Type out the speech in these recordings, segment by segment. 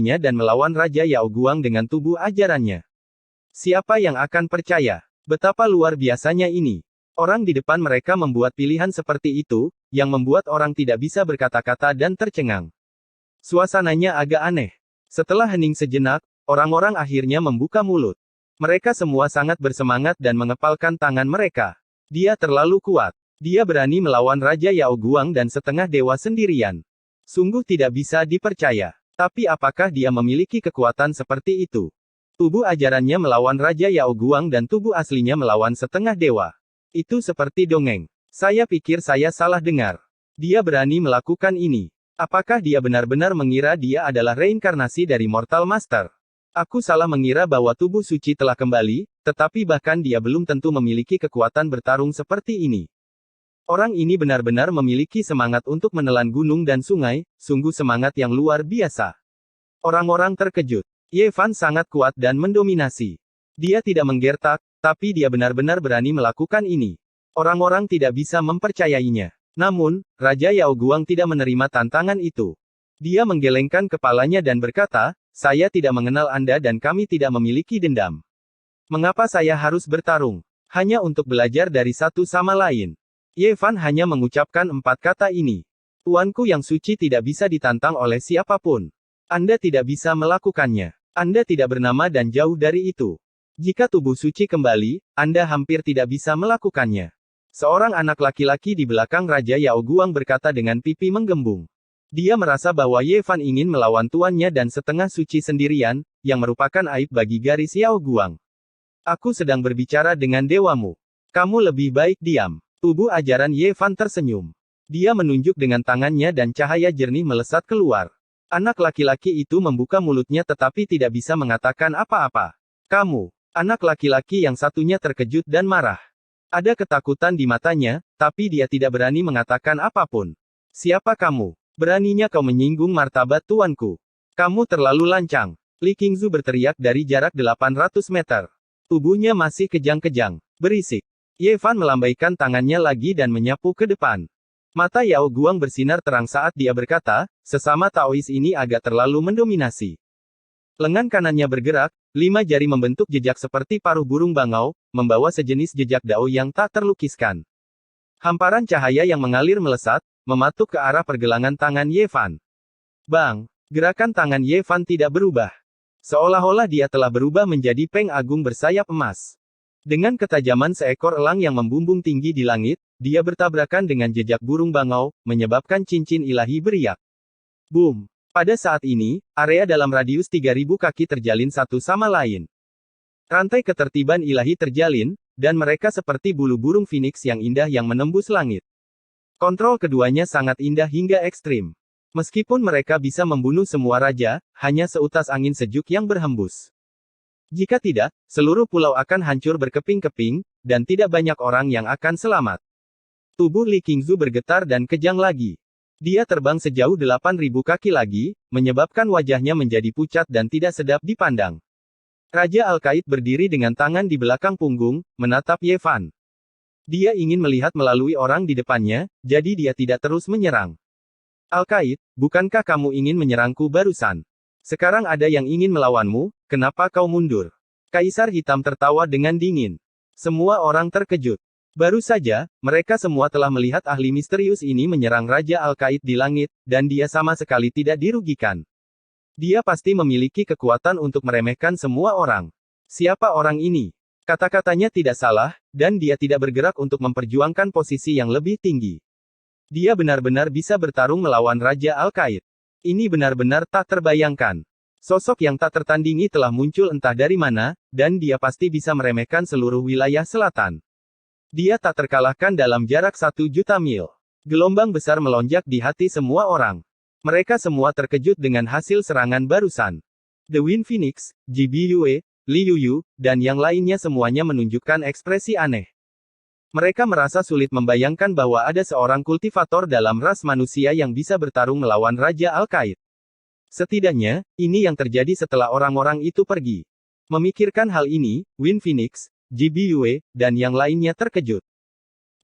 dan melawan Raja Yao Guang dengan tubuh ajarannya. Siapa yang akan percaya? Betapa luar biasanya ini. Orang di depan mereka membuat pilihan seperti itu, yang membuat orang tidak bisa berkata-kata dan tercengang. Suasananya agak aneh. Setelah hening sejenak, orang-orang akhirnya membuka mulut. Mereka semua sangat bersemangat dan mengepalkan tangan mereka. Dia terlalu kuat. Dia berani melawan Raja Yao Guang dan setengah dewa sendirian. Sungguh tidak bisa dipercaya. Tapi apakah dia memiliki kekuatan seperti itu? Tubuh ajarannya melawan Raja Yao Guang dan tubuh aslinya melawan setengah dewa. Itu seperti dongeng. Saya pikir saya salah dengar. Dia berani melakukan ini. Apakah dia benar-benar mengira dia adalah reinkarnasi dari Mortal Master? Aku salah mengira bahwa tubuh suci telah kembali, tetapi bahkan dia belum tentu memiliki kekuatan bertarung seperti ini. Orang ini benar-benar memiliki semangat untuk menelan gunung dan sungai, sungguh semangat yang luar biasa. Orang-orang terkejut. Ye Fan sangat kuat dan mendominasi. Dia tidak menggertak, tapi dia benar-benar berani melakukan ini. Orang-orang tidak bisa mempercayainya. Namun, Raja Yao Guang tidak menerima tantangan itu. Dia menggelengkan kepalanya dan berkata, "Saya tidak mengenal Anda dan kami tidak memiliki dendam. Mengapa saya harus bertarung? Hanya untuk belajar dari satu sama lain." Ye Fan hanya mengucapkan 4 kata ini. Tuanku yang suci tidak bisa ditantang oleh siapapun. Anda tidak bisa melakukannya. Anda tidak bernama dan jauh dari itu. Jika tubuh suci kembali, Anda hampir tidak bisa melakukannya. Seorang anak laki-laki di belakang Raja Yao Guang berkata dengan pipi menggembung. Dia merasa bahwa Ye Fan ingin melawan tuannya dan setengah suci sendirian, yang merupakan aib bagi garis Yao Guang. Aku sedang berbicara dengan dewamu. Kamu lebih baik diam. Tubuh ajaran Ye Fan tersenyum. Dia menunjuk dengan tangannya dan cahaya jernih melesat keluar. Anak laki-laki itu membuka mulutnya tetapi tidak bisa mengatakan apa-apa. Kamu. Anak laki-laki yang satunya terkejut dan marah. Ada ketakutan di matanya, tapi dia tidak berani mengatakan apapun. Siapa kamu? Beraninya kau menyinggung martabat tuanku. Kamu terlalu lancang. Li Qingzu berteriak dari jarak 800 meter. Tubuhnya masih kejang-kejang. Berisik. Ye Fan melambaikan tangannya lagi dan menyapu ke depan. Mata Yao Guang bersinar terang saat dia berkata, sesama Taois ini agak terlalu mendominasi. Lengan kanannya bergerak, 5 jari membentuk jejak seperti paruh burung bangau, membawa sejenis jejak dao yang tak terlukiskan. Hamparan cahaya yang mengalir melesat, mematuk ke arah pergelangan tangan Ye Fan. Bang! Gerakan tangan Ye Fan tidak berubah. Seolah-olah dia telah berubah menjadi peng agung bersayap emas. Dengan ketajaman seekor elang yang membumbung tinggi di langit, dia bertabrakan dengan jejak burung bangau, menyebabkan cincin ilahi beriak. Boom! Pada saat ini, area dalam radius 3000 kaki terjalin satu sama lain. Rantai ketertiban ilahi terjalin, dan mereka seperti bulu burung phoenix yang indah yang menembus langit. Kontrol keduanya sangat indah hingga ekstrim. Meskipun mereka bisa membunuh semua raja, hanya seutas angin sejuk yang berhembus. Jika tidak, seluruh pulau akan hancur berkeping-keping, dan tidak banyak orang yang akan selamat. Tubuh Li Qingzu bergetar dan kejang lagi. Dia terbang sejauh 8.000 kaki lagi, menyebabkan wajahnya menjadi pucat dan tidak sedap dipandang. Raja Al-Qaid berdiri dengan tangan di belakang punggung, menatap Ye Fan. Dia ingin melihat melalui orang di depannya, jadi dia tidak terus menyerang. Al-Qaid, bukankah kamu ingin menyerangku barusan? Sekarang ada yang ingin melawanmu, kenapa kau mundur? Kaisar Hitam tertawa dengan dingin. Semua orang terkejut. Baru saja, mereka semua telah melihat ahli misterius ini menyerang Raja Al-Qaid di langit, dan dia sama sekali tidak dirugikan. Dia pasti memiliki kekuatan untuk meremehkan semua orang. Siapa orang ini? Kata-katanya tidak salah, dan dia tidak bergerak untuk memperjuangkan posisi yang lebih tinggi. Dia benar-benar bisa bertarung melawan Raja Al-Qaid. Ini benar-benar tak terbayangkan. Sosok yang tak tertandingi telah muncul entah dari mana, dan dia pasti bisa meremehkan seluruh wilayah selatan. Dia tak terkalahkan dalam jarak 1.000.000 mil. Gelombang besar melonjak di hati semua orang. Mereka semua terkejut dengan hasil serangan barusan. The Wind Phoenix, JB Yue, Li Yuyu, dan yang lainnya semuanya menunjukkan ekspresi aneh. Mereka merasa sulit membayangkan bahwa ada seorang kultivator dalam ras manusia yang bisa bertarung melawan Raja Al-Qaid. Setidaknya, ini yang terjadi setelah orang-orang itu pergi. Memikirkan hal ini, Wind Phoenix, JB Yue, dan yang lainnya terkejut.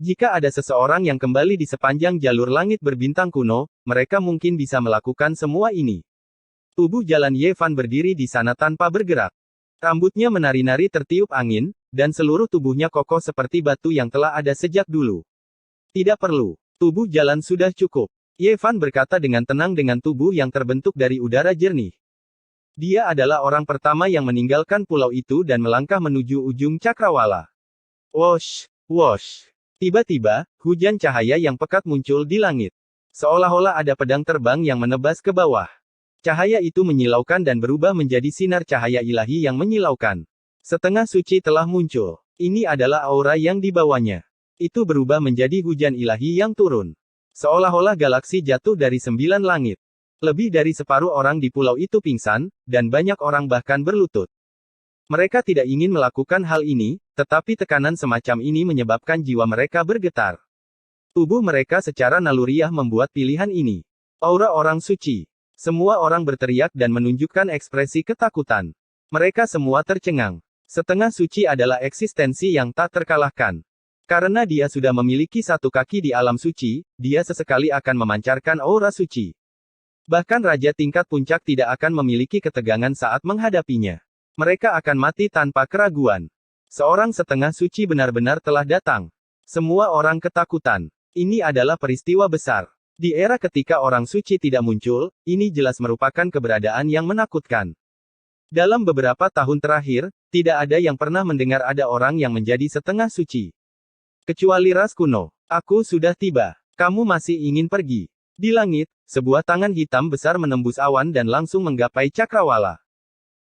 Jika ada seseorang yang kembali di sepanjang jalur langit berbintang kuno, mereka mungkin bisa melakukan semua ini. Tubuh Jalan Ye Fan berdiri di sana tanpa bergerak. Rambutnya menari-nari tertiup angin, dan seluruh tubuhnya kokoh seperti batu yang telah ada sejak dulu. Tidak perlu. Tubuh Jalan sudah cukup. Ye Fan berkata dengan tenang dengan tubuh yang terbentuk dari udara jernih. Dia adalah orang pertama yang meninggalkan pulau itu dan melangkah menuju ujung cakrawala. Wosh, wosh. Tiba-tiba, hujan cahaya yang pekat muncul di langit. Seolah-olah ada pedang terbang yang menebas ke bawah. Cahaya itu menyilaukan dan berubah menjadi sinar cahaya ilahi yang menyilaukan. Setengah suci telah muncul. Ini adalah aura yang dibawanya. Itu berubah menjadi hujan ilahi yang turun. Seolah-olah galaksi jatuh dari 9 langit. Lebih dari separuh orang di pulau itu pingsan, dan banyak orang bahkan berlutut. Mereka tidak ingin melakukan hal ini, tetapi tekanan semacam ini menyebabkan jiwa mereka bergetar. Tubuh mereka secara naluriah membuat pilihan ini. Aura orang suci. Semua orang berteriak dan menunjukkan ekspresi ketakutan. Mereka semua tercengang. Setengah suci adalah eksistensi yang tak terkalahkan. Karena dia sudah memiliki satu kaki di alam suci, dia sesekali akan memancarkan aura suci. Bahkan raja tingkat puncak tidak akan memiliki ketegangan saat menghadapinya. Mereka akan mati tanpa keraguan. Seorang setengah suci benar-benar telah datang. Semua orang ketakutan. Ini adalah peristiwa besar. Di era ketika orang suci tidak muncul, ini jelas merupakan keberadaan yang menakutkan. Dalam beberapa tahun terakhir, tidak ada yang pernah mendengar ada orang yang menjadi setengah suci. Kecuali ras kuno. Aku sudah tiba. Kamu masih ingin pergi. Di langit, sebuah tangan hitam besar menembus awan dan langsung menggapai cakrawala.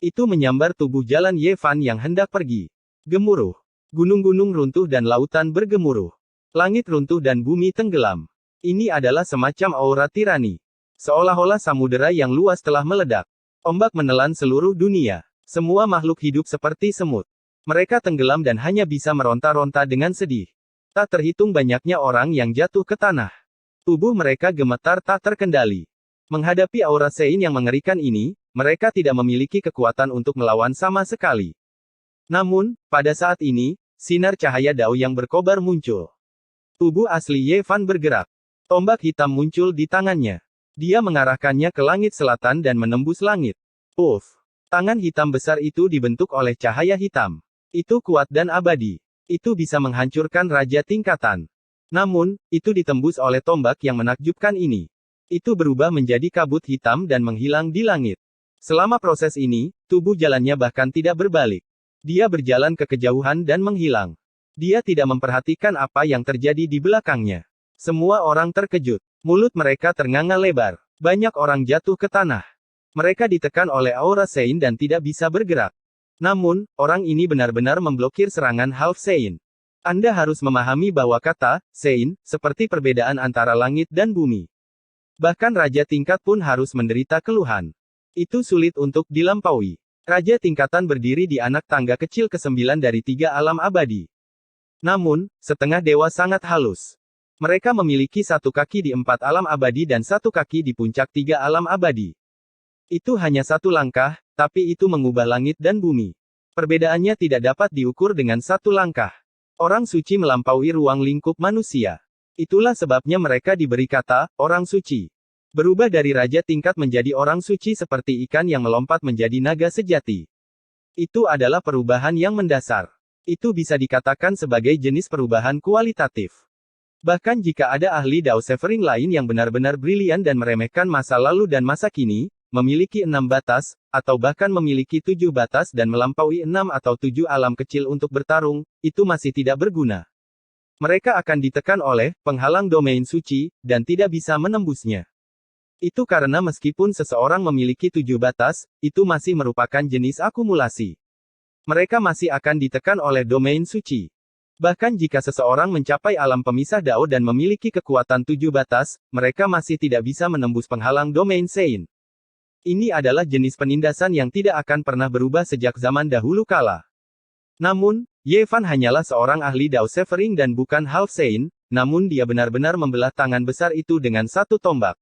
Itu menyambar tubuh Jalan Ye Fan yang hendak pergi. Gemuruh. Gunung-gunung runtuh dan lautan bergemuruh. Langit runtuh dan bumi tenggelam. Ini adalah semacam aura tirani. Seolah-olah samudera yang luas telah meledak. Ombak menelan seluruh dunia. Semua makhluk hidup seperti semut. Mereka tenggelam dan hanya bisa meronta-ronta dengan sedih. Tak terhitung banyaknya orang yang jatuh ke tanah. Tubuh mereka gemetar tak terkendali. Menghadapi aura Sein yang mengerikan ini, mereka tidak memiliki kekuatan untuk melawan sama sekali. Namun, pada saat ini, sinar cahaya Dao yang berkobar muncul. Tubuh asli Ye Fan bergerak. Tombak hitam muncul di tangannya. Dia mengarahkannya ke langit selatan dan menembus langit. Puff! Tangan hitam besar itu dibentuk oleh cahaya hitam. Itu kuat dan abadi. Itu bisa menghancurkan raja tingkatan. Namun, itu ditembus oleh tombak yang menakjubkan ini. Itu berubah menjadi kabut hitam dan menghilang di langit. Selama proses ini, tubuh jalannya bahkan tidak berbalik. Dia berjalan ke kejauhan dan menghilang. Dia tidak memperhatikan apa yang terjadi di belakangnya. Semua orang terkejut. Mulut mereka ternganga lebar. Banyak orang jatuh ke tanah. Mereka ditekan oleh aura Sein dan tidak bisa bergerak. Namun, orang ini benar-benar memblokir serangan Half Sein. Anda harus memahami bahwa kata Sein seperti perbedaan antara langit dan bumi. Bahkan raja tingkat pun harus menderita keluhan. Itu sulit untuk dilampaui. Raja tingkatan berdiri di anak tangga kecil ke-9 dari 3 alam abadi. Namun, setengah dewa sangat halus. Mereka memiliki satu kaki di 4 alam abadi dan satu kaki di puncak 3 alam abadi. Itu hanya satu langkah, tapi itu mengubah langit dan bumi. Perbedaannya tidak dapat diukur dengan satu langkah. Orang suci melampaui ruang lingkup manusia. Itulah sebabnya mereka diberi kata, orang suci. Berubah dari raja tingkat menjadi orang suci seperti ikan yang melompat menjadi naga sejati. Itu adalah perubahan yang mendasar. Itu bisa dikatakan sebagai jenis perubahan kualitatif. Bahkan jika ada ahli Dao Severing lain yang benar-benar brilian dan meremehkan masa lalu dan masa kini, memiliki 6 batas, atau bahkan memiliki 7 batas dan melampaui 6 atau 7 alam kecil untuk bertarung, itu masih tidak berguna. Mereka akan ditekan oleh penghalang domain suci, dan tidak bisa menembusnya. Itu karena meskipun seseorang memiliki 7 batas, itu masih merupakan jenis akumulasi. Mereka masih akan ditekan oleh domain suci. Bahkan jika seseorang mencapai alam pemisah Dao dan memiliki kekuatan 7 batas, mereka masih tidak bisa menembus penghalang domain Sein. Ini adalah jenis penindasan yang tidak akan pernah berubah sejak zaman dahulu kala. Namun, Ye Fan hanyalah seorang ahli Dao Severing dan bukan Half Sein, namun dia benar-benar membelah tangan besar itu dengan satu tombak.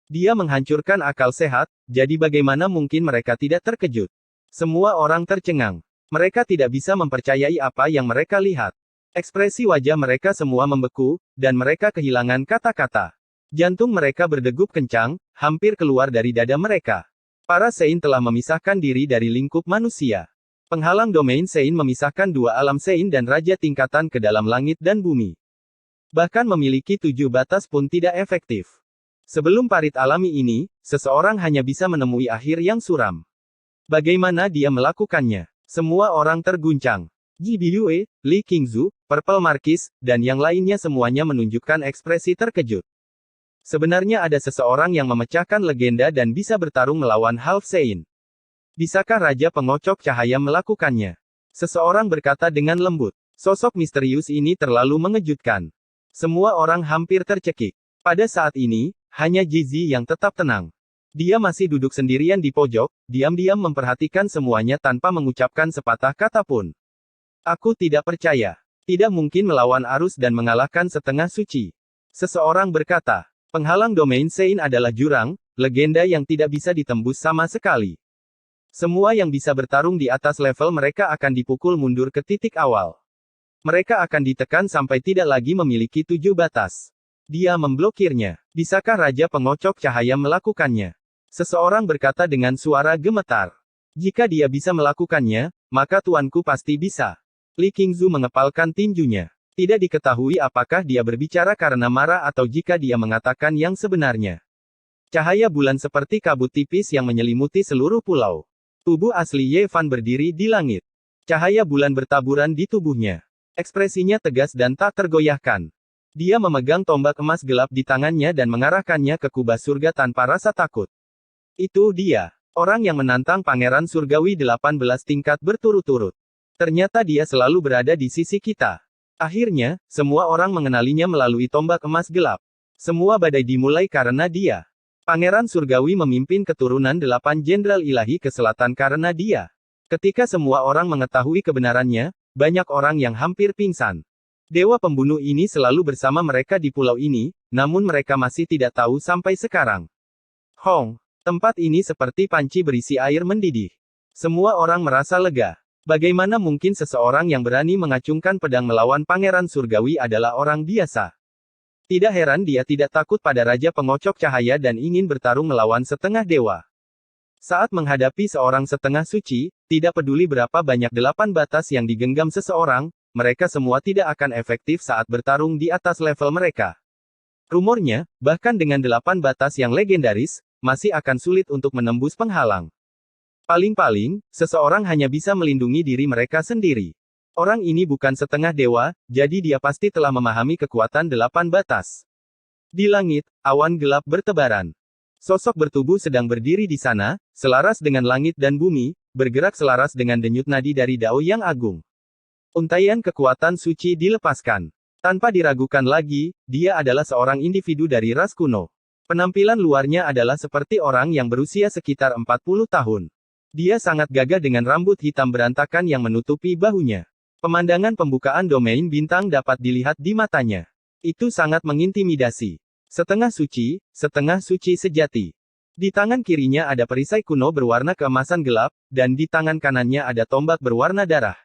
Dia menghancurkan akal sehat, jadi bagaimana mungkin mereka tidak terkejut? Semua orang tercengang. Mereka tidak bisa mempercayai apa yang mereka lihat. Ekspresi wajah mereka semua membeku, dan mereka kehilangan kata-kata. Jantung mereka berdegup kencang, hampir keluar dari dada mereka. Para Sein telah memisahkan diri dari lingkup manusia. Penghalang domain Sein memisahkan dua alam Sein dan Raja tingkatan ke dalam langit dan bumi. Bahkan memiliki 7 batas pun tidak efektif. Sebelum parit alami ini, seseorang hanya bisa menemui akhir yang suram. Bagaimana dia melakukannya? Semua orang terguncang. Ji Biyue, Li Qingzu, Purple Marquis, dan yang lainnya semuanya menunjukkan ekspresi terkejut. Sebenarnya ada seseorang yang memecahkan legenda dan bisa bertarung melawan Half Sein. Bisakah Raja Pengocok Cahaya melakukannya? Seseorang berkata dengan lembut. Sosok misterius ini terlalu mengejutkan. Semua orang hampir tercekik. Pada saat ini, hanya Ji yang tetap tenang. Dia masih duduk sendirian di pojok, diam-diam memperhatikan semuanya tanpa mengucapkan sepatah kata pun. Aku tidak percaya. Tidak mungkin melawan arus dan mengalahkan setengah suci. Seseorang berkata, penghalang domain Sein adalah jurang, legenda yang tidak bisa ditembus sama sekali. Semua yang bisa bertarung di atas level mereka akan dipukul mundur ke titik awal. Mereka akan ditekan sampai tidak lagi memiliki 7 batas. Dia memblokirnya. Bisakah Raja Pengocok Cahaya melakukannya? Seseorang berkata dengan suara gemetar. Jika dia bisa melakukannya, maka tuanku pasti bisa. Li Qingzu mengepalkan tinjunya. Tidak diketahui apakah dia berbicara karena marah atau jika dia mengatakan yang sebenarnya. Cahaya bulan seperti kabut tipis yang menyelimuti seluruh pulau. Tubuh asli Ye Fan berdiri di langit. Cahaya bulan bertaburan di tubuhnya. Ekspresinya tegas dan tak tergoyahkan. Dia memegang tombak emas gelap di tangannya dan mengarahkannya ke kubah surga tanpa rasa takut. Itu dia. Orang yang menantang Pangeran Surgawi 18 tingkat berturut-turut. Ternyata dia selalu berada di sisi kita. Akhirnya, semua orang mengenalinya melalui tombak emas gelap. Semua badai dimulai karena dia. Pangeran Surgawi memimpin keturunan 8 Jenderal Ilahi ke selatan karena dia. Ketika semua orang mengetahui kebenarannya, banyak orang yang hampir pingsan. Dewa pembunuh ini selalu bersama mereka di pulau ini, namun mereka masih tidak tahu sampai sekarang. Hong, tempat ini seperti panci berisi air mendidih. Semua orang merasa lega. Bagaimana mungkin seseorang yang berani mengacungkan pedang melawan Pangeran Surgawi adalah orang biasa? Tidak heran dia tidak takut pada Raja Pengocok Cahaya dan ingin bertarung melawan setengah dewa. Saat menghadapi seorang setengah suci, tidak peduli berapa banyak 8 batas yang digenggam seseorang, mereka semua tidak akan efektif saat bertarung di atas level mereka. Rumornya, bahkan dengan 8 batas yang legendaris, masih akan sulit untuk menembus penghalang. Paling-paling, seseorang hanya bisa melindungi diri mereka sendiri. Orang ini bukan setengah dewa, jadi dia pasti telah memahami kekuatan 8 batas. Di langit, awan gelap bertebaran. Sosok bertubuh sedang berdiri di sana, selaras dengan langit dan bumi, bergerak selaras dengan denyut nadi dari Dao yang agung. Untaian kekuatan suci dilepaskan. Tanpa diragukan lagi, dia adalah seorang individu dari ras kuno. Penampilan luarnya adalah seperti orang yang berusia sekitar 40 tahun. Dia sangat gagah dengan rambut hitam berantakan yang menutupi bahunya. Pemandangan pembukaan domain bintang dapat dilihat di matanya. Itu sangat mengintimidasi. Setengah suci sejati. Di tangan kirinya ada perisai kuno berwarna keemasan gelap, dan di tangan kanannya ada tombak berwarna darah.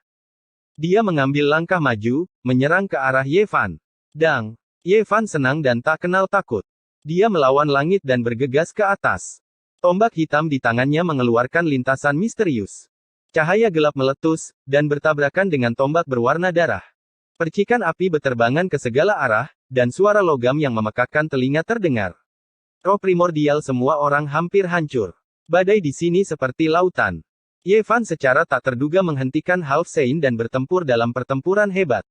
Dia mengambil langkah maju, menyerang ke arah Ye Fan. Dang! Ye Fan senang dan tak kenal takut. Dia melawan langit dan bergegas ke atas. Tombak hitam di tangannya mengeluarkan lintasan misterius. Cahaya gelap meletus, dan bertabrakan dengan tombak berwarna darah. Percikan api beterbangan ke segala arah, dan suara logam yang memekakkan telinga terdengar. Roh primordial semua orang hampir hancur. Badai di sini seperti lautan. Ye Fan secara tak terduga menghentikan Half Sein dan bertempur dalam pertempuran hebat.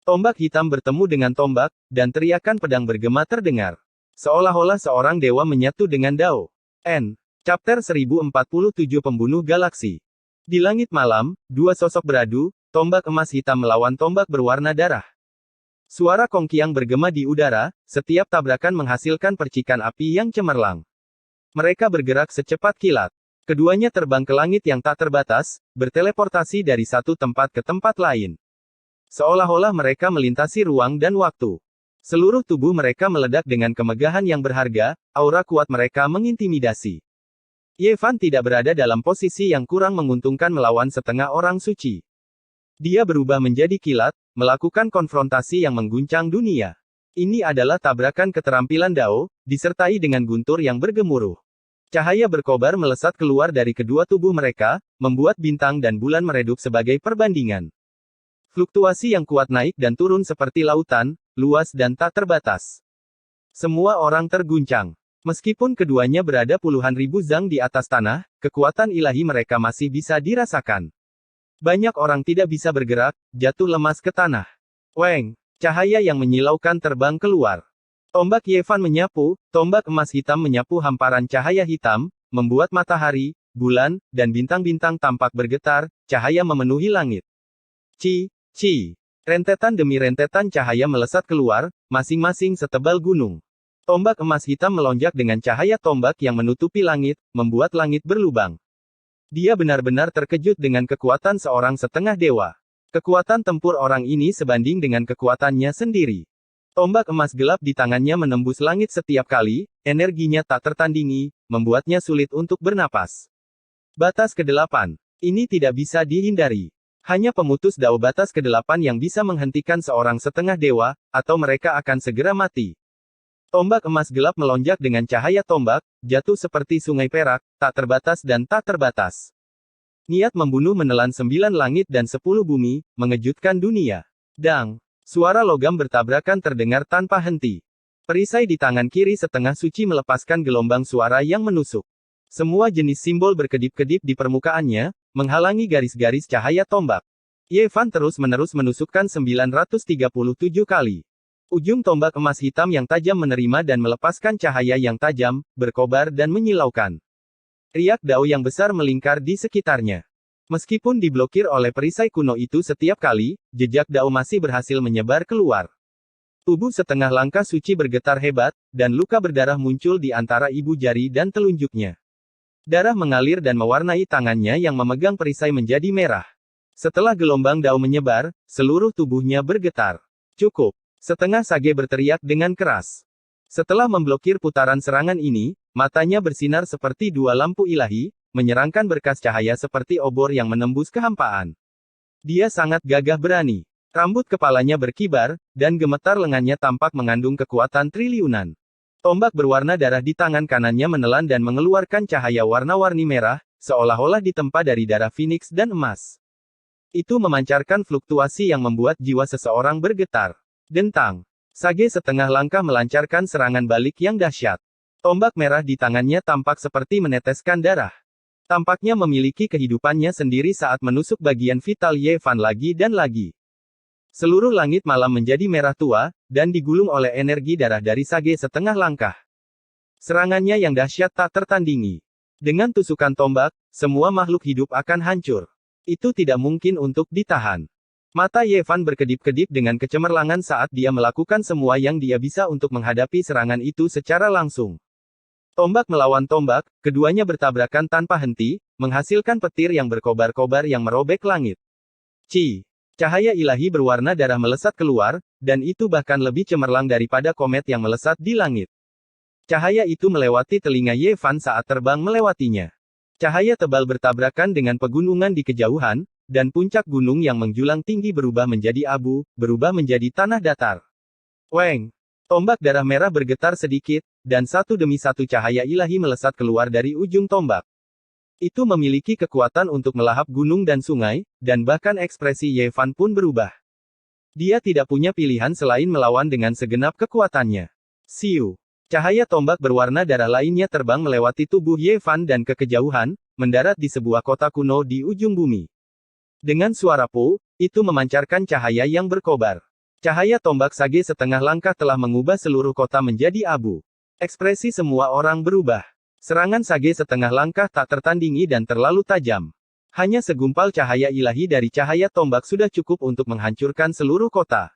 Tombak hitam bertemu dengan tombak, dan teriakan pedang bergema terdengar. Seolah-olah seorang dewa menyatu dengan Dao. Chapter 1047 Pembunuh Galaksi. Di langit malam, dua sosok beradu, tombak emas hitam melawan tombak berwarna darah. Suara kongkiang bergema di udara, setiap tabrakan menghasilkan percikan api yang cemerlang. Mereka bergerak secepat kilat. Keduanya terbang ke langit yang tak terbatas, berteleportasi dari satu tempat ke tempat lain. Seolah-olah mereka melintasi ruang dan waktu. Seluruh tubuh mereka meledak dengan kemegahan yang berharga, aura kuat mereka mengintimidasi. Ye Fan tidak berada dalam posisi yang kurang menguntungkan melawan setengah orang suci. Dia berubah menjadi kilat, melakukan konfrontasi yang mengguncang dunia. Ini adalah tabrakan keterampilan Dao, disertai dengan guntur yang bergemuruh. Cahaya berkobar melesat keluar dari kedua tubuh mereka, membuat bintang dan bulan meredup sebagai perbandingan. Fluktuasi yang kuat naik dan turun seperti lautan, luas dan tak terbatas. Semua orang terguncang. Meskipun keduanya berada puluhan ribu zang di atas tanah, kekuatan ilahi mereka masih bisa dirasakan. Banyak orang tidak bisa bergerak, jatuh lemas ke tanah. Weng! Cahaya yang menyilaukan terbang keluar. Tombak Yevan menyapu, tombak emas hitam menyapu hamparan cahaya hitam, membuat matahari, bulan, dan bintang-bintang tampak bergetar, cahaya memenuhi langit. Ci! Rentetan demi rentetan cahaya melesat keluar, masing-masing setebal gunung. Tombak emas hitam melonjak dengan cahaya tombak yang menutupi langit, membuat langit berlubang. Dia benar-benar terkejut dengan kekuatan seorang setengah dewa. Kekuatan tempur orang ini sebanding dengan kekuatannya sendiri. Tombak emas gelap di tangannya menembus langit setiap kali, energinya tak tertandingi, membuatnya sulit untuk bernapas. Batas ke-8. Ini tidak bisa dihindari. Hanya pemutus dao batas ke-8 yang bisa menghentikan seorang setengah dewa, atau mereka akan segera mati. Tombak emas gelap melonjak dengan cahaya tombak, jatuh seperti sungai perak, tak terbatas dan tak terbatas. Niat membunuh menelan 9 langit dan 10 bumi, mengejutkan dunia. Dang! Suara logam bertabrakan terdengar tanpa henti. Perisai di tangan kiri setengah suci melepaskan gelombang suara yang menusuk. Semua jenis simbol berkedip-kedip di permukaannya, menghalangi garis-garis cahaya tombak. Yevan terus-menerus menusukkan 937 kali. Ujung tombak emas hitam yang tajam menerima dan melepaskan cahaya yang tajam, berkobar dan menyilaukan. Riak dao yang besar melingkar di sekitarnya. Meskipun diblokir oleh perisai kuno itu setiap kali, jejak dao masih berhasil menyebar keluar. Tubuh setengah langkah suci bergetar hebat, dan luka berdarah muncul di antara ibu jari dan telunjuknya. Darah mengalir dan mewarnai tangannya yang memegang perisai menjadi merah. Setelah gelombang dao menyebar, seluruh tubuhnya bergetar. Cukup. Setengah sage berteriak dengan keras. Setelah memblokir putaran serangan ini, matanya bersinar seperti dua lampu ilahi, menyerangkan berkas cahaya seperti obor yang menembus kehampaan. Dia sangat gagah berani. Rambut kepalanya berkibar, dan gemetar lengannya tampak mengandung kekuatan triliunan. Tombak berwarna darah di tangan kanannya menelan dan mengeluarkan cahaya warna-warni merah, seolah-olah ditempa dari darah Phoenix dan emas. Itu memancarkan fluktuasi yang membuat jiwa seseorang bergetar. Dentang. Sage setengah langkah melancarkan serangan balik yang dahsyat. Tombak merah di tangannya tampak seperti meneteskan darah. Tampaknya memiliki kehidupannya sendiri saat menusuk bagian vital Yevan lagi dan lagi. Seluruh langit malam menjadi merah tua, dan digulung oleh energi darah dari Sage setengah langkah. Serangannya yang dahsyat tak tertandingi. Dengan tusukan tombak, semua makhluk hidup akan hancur. Itu tidak mungkin untuk ditahan. Mata Yevan berkedip-kedip dengan kecemerlangan saat dia melakukan semua yang dia bisa untuk menghadapi serangan itu secara langsung. Tombak melawan tombak, keduanya bertabrakan tanpa henti, menghasilkan petir yang berkobar-kobar yang merobek langit. Cahaya ilahi berwarna darah melesat keluar, dan itu bahkan lebih cemerlang daripada komet yang melesat di langit. Cahaya itu melewati telinga Yevan saat terbang melewatinya. Cahaya tebal bertabrakan dengan pegunungan di kejauhan, dan puncak gunung yang menjulang tinggi berubah menjadi abu, berubah menjadi tanah datar. Weng! Tombak darah merah bergetar sedikit, dan satu demi satu cahaya ilahi melesat keluar dari ujung tombak. Itu memiliki kekuatan untuk melahap gunung dan sungai, dan bahkan ekspresi Yevan pun berubah. Dia tidak punya pilihan selain melawan dengan segenap kekuatannya. Siu. Cahaya tombak berwarna darah lainnya terbang melewati tubuh Yevan dan ke kejauhan, mendarat di sebuah kota kuno di ujung bumi. Dengan suara po, itu memancarkan cahaya yang berkobar. Cahaya tombak Sage setengah langkah telah mengubah seluruh kota menjadi abu. Ekspresi semua orang berubah. Serangan Sage setengah langkah tak tertandingi dan terlalu tajam. Hanya segumpal cahaya ilahi dari cahaya tombak sudah cukup untuk menghancurkan seluruh kota.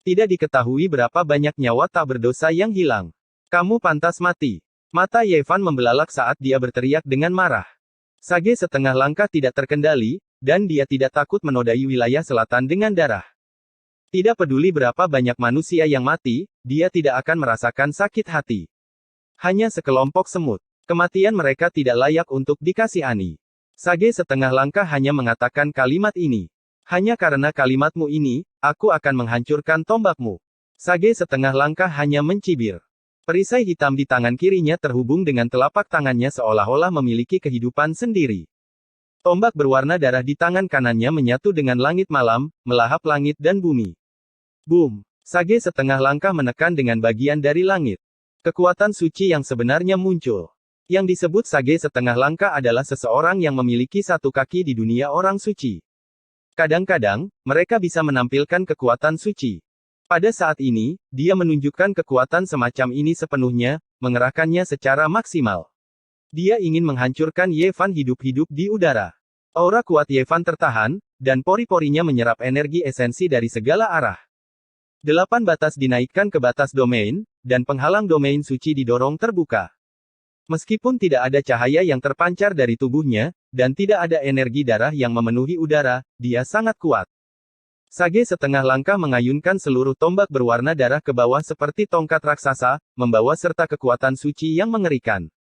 Tidak diketahui berapa banyak nyawa tak berdosa yang hilang. Kamu pantas mati. Mata Yevan membelalak saat dia berteriak dengan marah. Sage setengah langkah tidak terkendali, dan dia tidak takut menodai wilayah selatan dengan darah. Tidak peduli berapa banyak manusia yang mati, dia tidak akan merasakan sakit hati. Hanya sekelompok semut. Kematian mereka tidak layak untuk dikasihani. Sage setengah langkah hanya mengatakan kalimat ini. Hanya karena kalimatmu ini, aku akan menghancurkan tombakmu. Sage setengah langkah hanya mencibir. Perisai hitam di tangan kirinya terhubung dengan telapak tangannya seolah-olah memiliki kehidupan sendiri. Tombak berwarna darah di tangan kanannya menyatu dengan langit malam, melahap langit dan bumi. Boom! Sage setengah langkah menekan dengan bagian dari langit. Kekuatan suci yang sebenarnya muncul. Yang disebut Sage setengah langkah adalah seseorang yang memiliki satu kaki di dunia orang suci. Kadang-kadang, mereka bisa menampilkan kekuatan suci. Pada saat ini, dia menunjukkan kekuatan semacam ini sepenuhnya, mengerahkannya secara maksimal. Dia ingin menghancurkan Ye Fan hidup-hidup di udara. Aura kuat Ye Fan tertahan, dan pori-porinya menyerap energi esensi dari segala arah. 8 batas dinaikkan ke batas domain, dan penghalang domain suci didorong terbuka. Meskipun tidak ada cahaya yang terpancar dari tubuhnya, dan tidak ada energi darah yang memenuhi udara, dia sangat kuat. Sage setengah langkah mengayunkan seluruh tombak berwarna darah ke bawah seperti tongkat raksasa, membawa serta kekuatan suci yang mengerikan.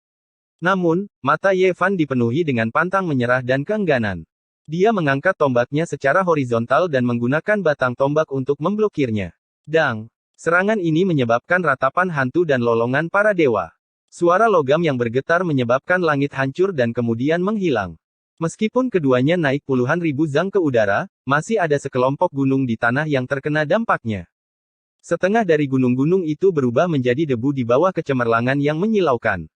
Namun, mata Ye Fan dipenuhi dengan pantang menyerah dan keengganan. Dia mengangkat tombaknya secara horizontal dan menggunakan batang tombak untuk memblokirnya. Dang! Serangan ini menyebabkan ratapan hantu dan lolongan para dewa. Suara logam yang bergetar menyebabkan langit hancur dan kemudian menghilang. Meskipun keduanya naik puluhan ribu zang ke udara, masih ada sekelompok gunung di tanah yang terkena dampaknya. Setengah dari gunung-gunung itu berubah menjadi debu di bawah kecemerlangan yang menyilaukan.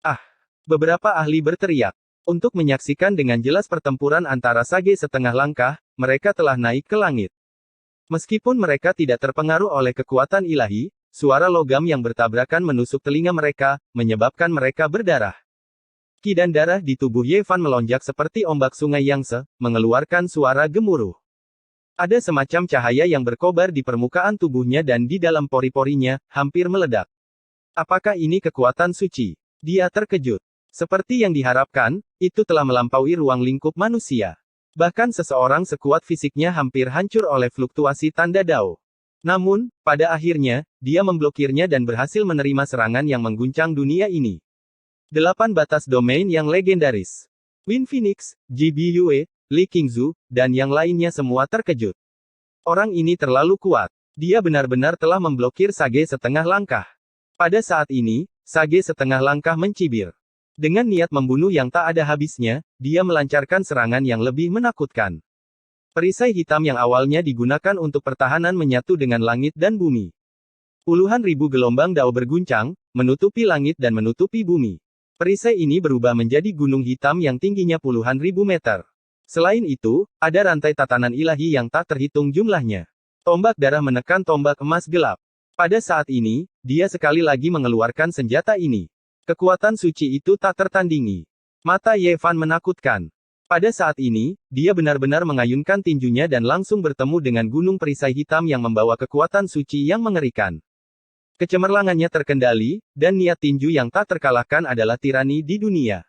Ah! Beberapa ahli berteriak. Untuk menyaksikan dengan jelas pertempuran antara Sage setengah langkah, mereka telah naik ke langit. Meskipun mereka tidak terpengaruh oleh kekuatan ilahi, suara logam yang bertabrakan menusuk telinga mereka, menyebabkan mereka berdarah. Ki dan darah di tubuh Ye Fan melonjak seperti ombak sungai Yangtze, mengeluarkan suara gemuruh. Ada semacam cahaya yang berkobar di permukaan tubuhnya dan di dalam pori-porinya, hampir meledak. Apakah ini kekuatan suci? Dia terkejut. Seperti yang diharapkan, itu telah melampaui ruang lingkup manusia. Bahkan seseorang sekuat fisiknya hampir hancur oleh fluktuasi tanda Dao. Namun, pada akhirnya, dia memblokirnya dan berhasil menerima serangan yang mengguncang dunia ini. 8 batas domain yang legendaris. Win Phoenix, Ji Biyue, Li Qingzu, dan yang lainnya semua terkejut. Orang ini terlalu kuat. Dia benar-benar telah memblokir Sage setengah langkah. Pada saat ini, Sage setengah langkah mencibir. Dengan niat membunuh yang tak ada habisnya, dia melancarkan serangan yang lebih menakutkan. Perisai hitam yang awalnya digunakan untuk pertahanan menyatu dengan langit dan bumi. Puluhan ribu gelombang Dao berguncang, menutupi langit dan menutupi bumi. Perisai ini berubah menjadi gunung hitam yang tingginya puluhan ribu meter. Selain itu, ada rantai tatanan ilahi yang tak terhitung jumlahnya. Tombak darah menekan tombak emas gelap. Pada saat ini, dia sekali lagi mengeluarkan senjata ini. Kekuatan suci itu tak tertandingi. Mata Ye Fan menakutkan. Pada saat ini, dia benar-benar mengayunkan tinjunya dan langsung bertemu dengan gunung perisai hitam yang membawa kekuatan suci yang mengerikan. Kecemerlangannya terkendali, dan niat tinju yang tak terkalahkan adalah tirani di dunia.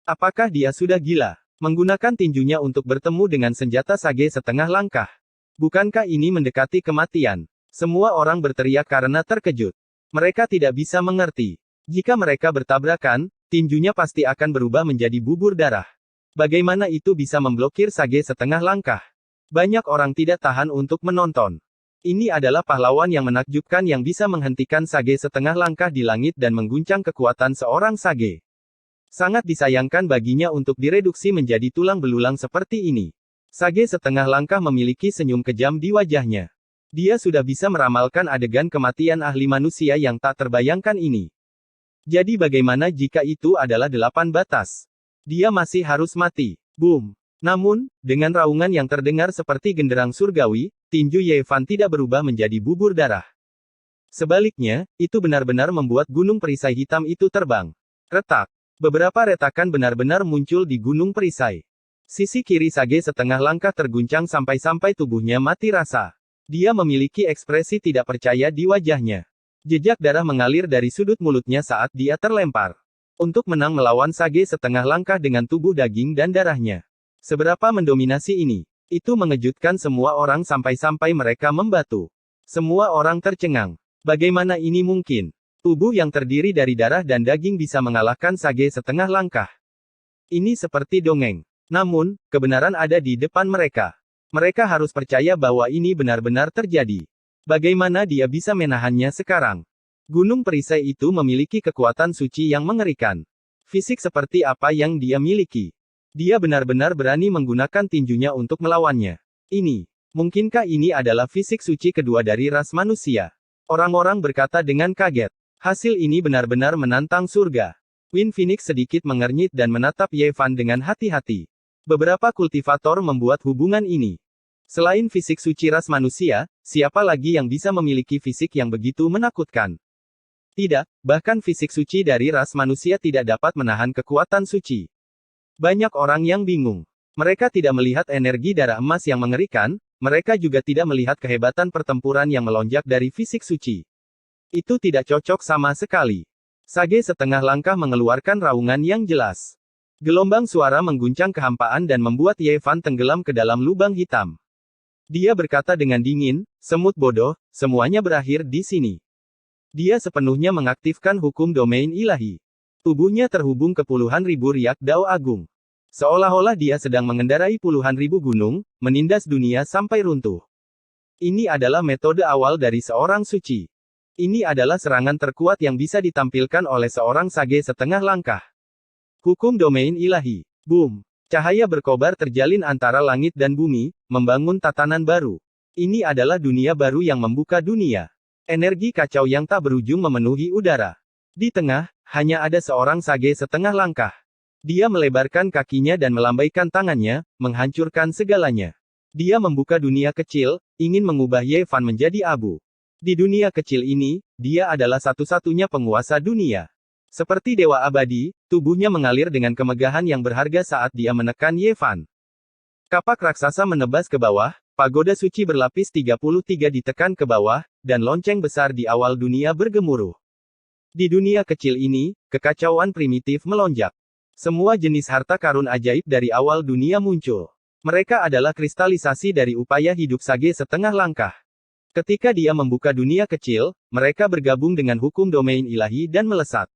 Apakah dia sudah gila? Menggunakan tinjunya untuk bertemu dengan senjata Sage setengah langkah. Bukankah ini mendekati kematian? Semua orang berteriak karena terkejut. Mereka tidak bisa mengerti. Jika mereka bertabrakan, tinjunya pasti akan berubah menjadi bubur darah. Bagaimana itu bisa memblokir Sage setengah langkah? Banyak orang tidak tahan untuk menonton. Ini adalah pahlawan yang menakjubkan yang bisa menghentikan Sage setengah langkah di langit dan mengguncang kekuatan seorang Sage. Sangat disayangkan baginya untuk direduksi menjadi tulang belulang seperti ini. Sage setengah langkah memiliki senyum kejam di wajahnya. Dia sudah bisa meramalkan adegan kematian ahli manusia yang tak terbayangkan ini. Jadi bagaimana jika itu adalah 8 batas? Dia masih harus mati. Boom. Namun, dengan raungan yang terdengar seperti genderang surgawi, tinju Ye Fan tidak berubah menjadi bubur darah. Sebaliknya, itu benar-benar membuat gunung perisai hitam itu terbang. Retak. Beberapa retakan benar-benar muncul di gunung perisai. Sisi kiri Sage setengah langkah terguncang sampai-sampai tubuhnya mati rasa. Dia memiliki ekspresi tidak percaya di wajahnya. Jejak darah mengalir dari sudut mulutnya saat dia terlempar. Untuk menang melawan Sage setengah langkah dengan tubuh daging dan darahnya. Seberapa mendominasi ini? Itu mengejutkan semua orang sampai-sampai mereka membatu. Semua orang tercengang. Bagaimana ini mungkin? Tubuh yang terdiri dari darah dan daging bisa mengalahkan Sage setengah langkah. Ini seperti dongeng. Namun, kebenaran ada di depan mereka. Mereka harus percaya bahwa ini benar-benar terjadi. Bagaimana dia bisa menahannya sekarang? Gunung perisai itu memiliki kekuatan suci yang mengerikan. Fisik seperti apa yang dia miliki. Dia benar-benar berani menggunakan tinjunya untuk melawannya. Mungkinkah ini adalah fisik suci kedua dari ras manusia? Orang-orang berkata dengan kaget. Hasil ini benar-benar menantang surga. Wind Phoenix sedikit mengernyit dan menatap Ye Fan dengan hati-hati. Beberapa kultivator membuat hubungan ini. Selain fisik suci ras manusia, siapa lagi yang bisa memiliki fisik yang begitu menakutkan? Tidak, bahkan fisik suci dari ras manusia tidak dapat menahan kekuatan suci. Banyak orang yang bingung. Mereka tidak melihat energi darah emas yang mengerikan, mereka juga tidak melihat kehebatan pertempuran yang melonjak dari fisik suci. Itu tidak cocok sama sekali. Sage setengah langkah mengeluarkan raungan yang jelas. Gelombang suara mengguncang kehampaan dan membuat Ye Fan tenggelam ke dalam lubang hitam. Dia berkata dengan dingin, semut bodoh, semuanya berakhir di sini. Dia sepenuhnya mengaktifkan hukum domain ilahi. Tubuhnya terhubung ke puluhan ribu riak dao agung. Seolah-olah dia sedang mengendarai puluhan ribu gunung, menindas dunia sampai runtuh. Ini adalah metode awal dari seorang suci. Ini adalah serangan terkuat yang bisa ditampilkan oleh seorang sage setengah langkah. Hukum domain ilahi. Boom. Cahaya berkobar terjalin antara langit dan bumi, membangun tatanan baru. Ini adalah dunia baru yang membuka dunia. Energi kacau yang tak berujung memenuhi udara. Di tengah, hanya ada seorang sage setengah langkah. Dia melebarkan kakinya dan melambaikan tangannya, menghancurkan segalanya. Dia membuka dunia kecil, ingin mengubah Ye Fan menjadi abu. Di dunia kecil ini, dia adalah satu-satunya penguasa dunia. Seperti dewa abadi, tubuhnya mengalir dengan kemegahan yang berharga saat dia menekan Ye Fan. Kapak raksasa menebas ke bawah, pagoda suci berlapis 33 ditekan ke bawah, dan lonceng besar di awal dunia bergemuruh. Di dunia kecil ini, kekacauan primitif melonjak. Semua jenis harta karun ajaib dari awal dunia muncul. Mereka adalah kristalisasi dari upaya hidup sage setengah langkah. Ketika dia membuka dunia kecil, mereka bergabung dengan hukum domain ilahi dan melesat.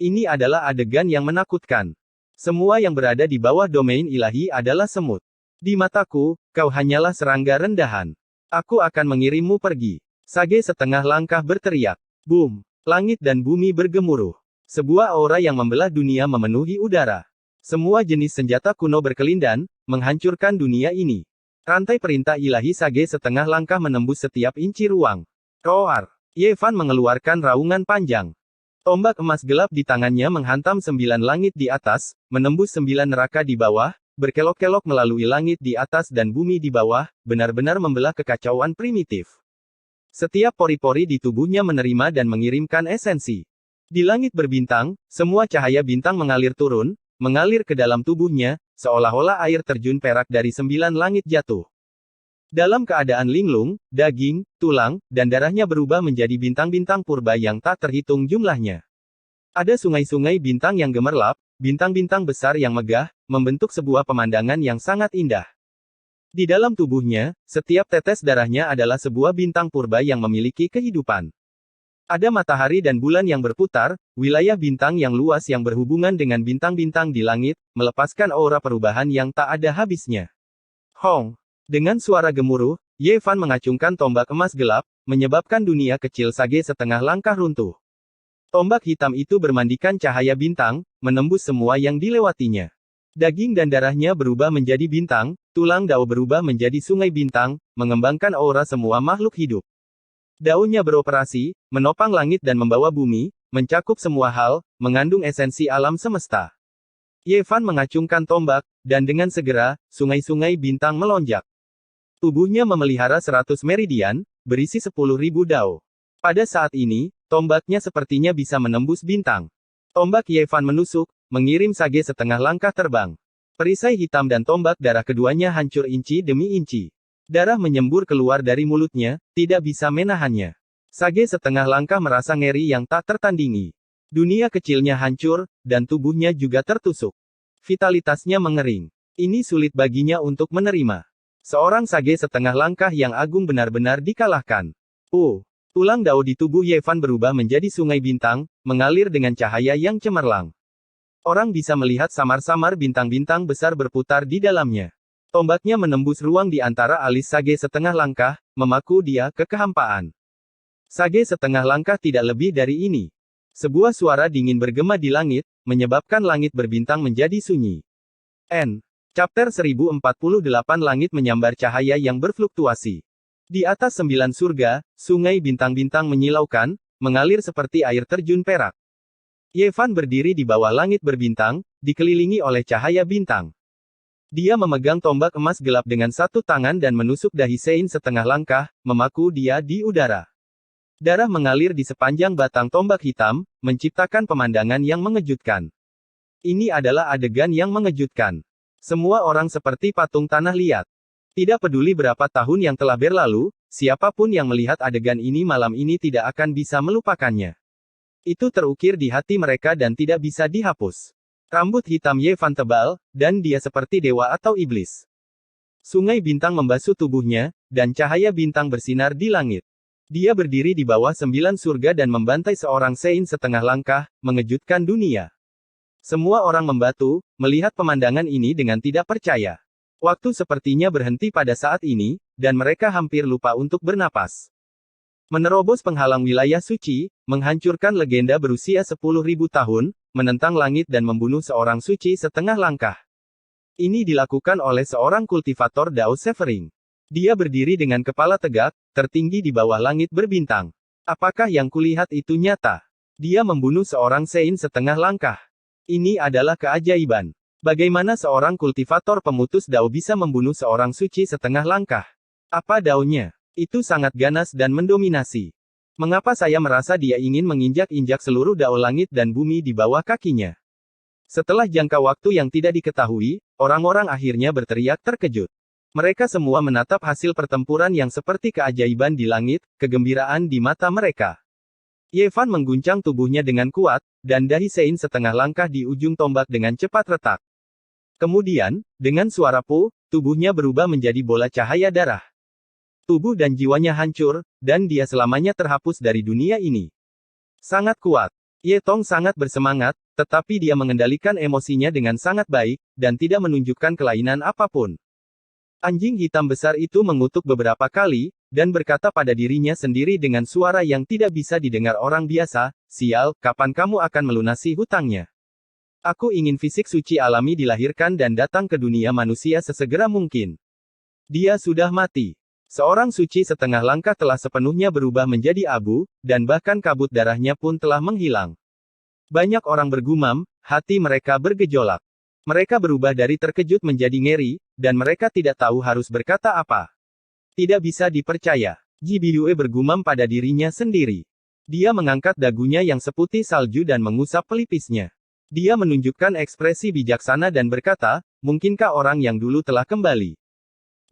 Ini adalah adegan yang menakutkan. Semua yang berada di bawah domain ilahi adalah semut. Di mataku, kau hanyalah serangga rendahan. Aku akan mengirimmu pergi. Sage setengah langkah berteriak. Boom. Langit dan bumi bergemuruh. Sebuah aura yang membelah dunia memenuhi udara. Semua jenis senjata kuno berkelindan, menghancurkan dunia ini. Rantai perintah ilahi sage setengah langkah menembus setiap inci ruang. Roar. Ye Fan mengeluarkan raungan panjang. Tombak emas gelap di tangannya menghantam 9 langit di atas, menembus 9 neraka di bawah, berkelok-kelok melalui langit di atas dan bumi di bawah, benar-benar membelah kekacauan primitif. Setiap pori-pori di tubuhnya menerima dan mengirimkan esensi. Di langit berbintang, semua cahaya bintang mengalir turun, mengalir ke dalam tubuhnya, seolah-olah air terjun perak dari 9 langit jatuh. Dalam keadaan linglung, daging, tulang, dan darahnya berubah menjadi bintang-bintang purba yang tak terhitung jumlahnya. Ada sungai-sungai bintang yang gemerlap, bintang-bintang besar yang megah, membentuk sebuah pemandangan yang sangat indah. Di dalam tubuhnya, setiap tetes darahnya adalah sebuah bintang purba yang memiliki kehidupan. Ada matahari dan bulan yang berputar, wilayah bintang yang luas yang berhubungan dengan bintang-bintang di langit, melepaskan aura perubahan yang tak ada habisnya. Hong! Dengan suara gemuruh, Ye Fan mengacungkan tombak emas gelap, menyebabkan dunia kecil sage setengah langkah runtuh. Tombak hitam itu bermandikan cahaya bintang, menembus semua yang dilewatinya. Daging dan darahnya berubah menjadi bintang, tulang dao berubah menjadi sungai bintang, mengembangkan aura semua makhluk hidup. Daunnya beroperasi, menopang langit dan membawa bumi, mencakup semua hal, mengandung esensi alam semesta. Ye Fan mengacungkan tombak, dan dengan segera, sungai-sungai bintang melonjak. Tubuhnya memelihara 100 meridian, berisi 10.000 dao. Pada saat ini, tombaknya sepertinya bisa menembus bintang. Tombak Ye Fan menusuk, mengirim sage setengah langkah terbang. Perisai hitam dan tombak darah keduanya hancur inci demi inci. Darah menyembur keluar dari mulutnya, tidak bisa menahannya. Sage setengah langkah merasa ngeri yang tak tertandingi. Dunia kecilnya hancur, dan tubuhnya juga tertusuk. Vitalitasnya mengering. Ini sulit baginya untuk menerima. Seorang sage setengah langkah yang agung benar-benar dikalahkan. Tulang dao di tubuh Ye Fan berubah menjadi sungai bintang, mengalir dengan cahaya yang cemerlang. Orang bisa melihat samar-samar bintang-bintang besar berputar di dalamnya. Tombaknya menembus ruang di antara alis sage setengah langkah, memaku dia ke kehampaan. Sage setengah langkah tidak lebih dari ini. Sebuah suara dingin bergema di langit, menyebabkan langit berbintang menjadi sunyi. N. Chapter 1048 Langit menyambar cahaya yang berfluktuasi. Di atas 9 surga, sungai bintang-bintang menyilaukan, mengalir seperti air terjun perak. Yevan berdiri di bawah langit berbintang, dikelilingi oleh cahaya bintang. Dia memegang tombak emas gelap dengan satu tangan dan menusuk dahi Sein setengah langkah, memaku dia di udara. Darah mengalir di sepanjang batang tombak hitam, menciptakan pemandangan yang mengejutkan. Ini adalah adegan yang mengejutkan. Semua orang seperti patung tanah liat. Tidak peduli berapa tahun yang telah berlalu, siapapun yang melihat adegan ini malam ini tidak akan bisa melupakannya. Itu terukir di hati mereka dan tidak bisa dihapus. Rambut hitam Yevan tebal, dan dia seperti dewa atau iblis. Sungai bintang membasuh tubuhnya, dan cahaya bintang bersinar di langit. Dia berdiri di bawah 9 surga dan membantai seorang Sein setengah langkah, mengejutkan dunia. Semua orang membatu, melihat pemandangan ini dengan tidak percaya. Waktu sepertinya berhenti pada saat ini, dan mereka hampir lupa untuk bernapas. Menerobos penghalang wilayah suci, menghancurkan legenda berusia 10.000 tahun, menentang langit dan membunuh seorang suci setengah langkah. Ini dilakukan oleh seorang kultivator Dao Severing. Dia berdiri dengan kepala tegak, tertinggi di bawah langit berbintang. Apakah yang kulihat itu nyata? Dia membunuh seorang Sein setengah langkah. Ini adalah keajaiban. Bagaimana seorang kultivator pemutus Dao bisa membunuh seorang suci setengah langkah? Apa daunnya? Itu sangat ganas dan mendominasi. Mengapa saya merasa dia ingin menginjak-injak seluruh Dao langit dan bumi di bawah kakinya? Setelah jangka waktu yang tidak diketahui, orang-orang akhirnya berteriak terkejut. Mereka semua menatap hasil pertempuran yang seperti keajaiban di langit, kegembiraan di mata mereka. Yevan mengguncang tubuhnya dengan kuat, dan dahi Sein setengah langkah di ujung tombak dengan cepat retak. Kemudian, dengan suara pu, tubuhnya berubah menjadi bola cahaya darah. Tubuh dan jiwanya hancur, dan dia selamanya terhapus dari dunia ini. Sangat kuat. Ye Tong sangat bersemangat, tetapi dia mengendalikan emosinya dengan sangat baik, dan tidak menunjukkan kelainan apapun. Anjing hitam besar itu mengutuk beberapa kali, dan berkata pada dirinya sendiri dengan suara yang tidak bisa didengar orang biasa, "Sial, kapan kamu akan melunasi hutangnya? Aku ingin fisik suci alami dilahirkan dan datang ke dunia manusia sesegera mungkin." Dia sudah mati. Seorang suci setengah langkah telah sepenuhnya berubah menjadi abu, dan bahkan kabut darahnya pun telah menghilang. Banyak orang bergumam, hati mereka bergejolak. Mereka berubah dari terkejut menjadi ngeri, dan mereka tidak tahu harus berkata apa. Tidak bisa dipercaya. Ji Biyue bergumam pada dirinya sendiri. Dia mengangkat dagunya yang seputih salju dan mengusap pelipisnya. Dia menunjukkan ekspresi bijaksana dan berkata, "Mungkinkah orang yang dulu telah kembali?"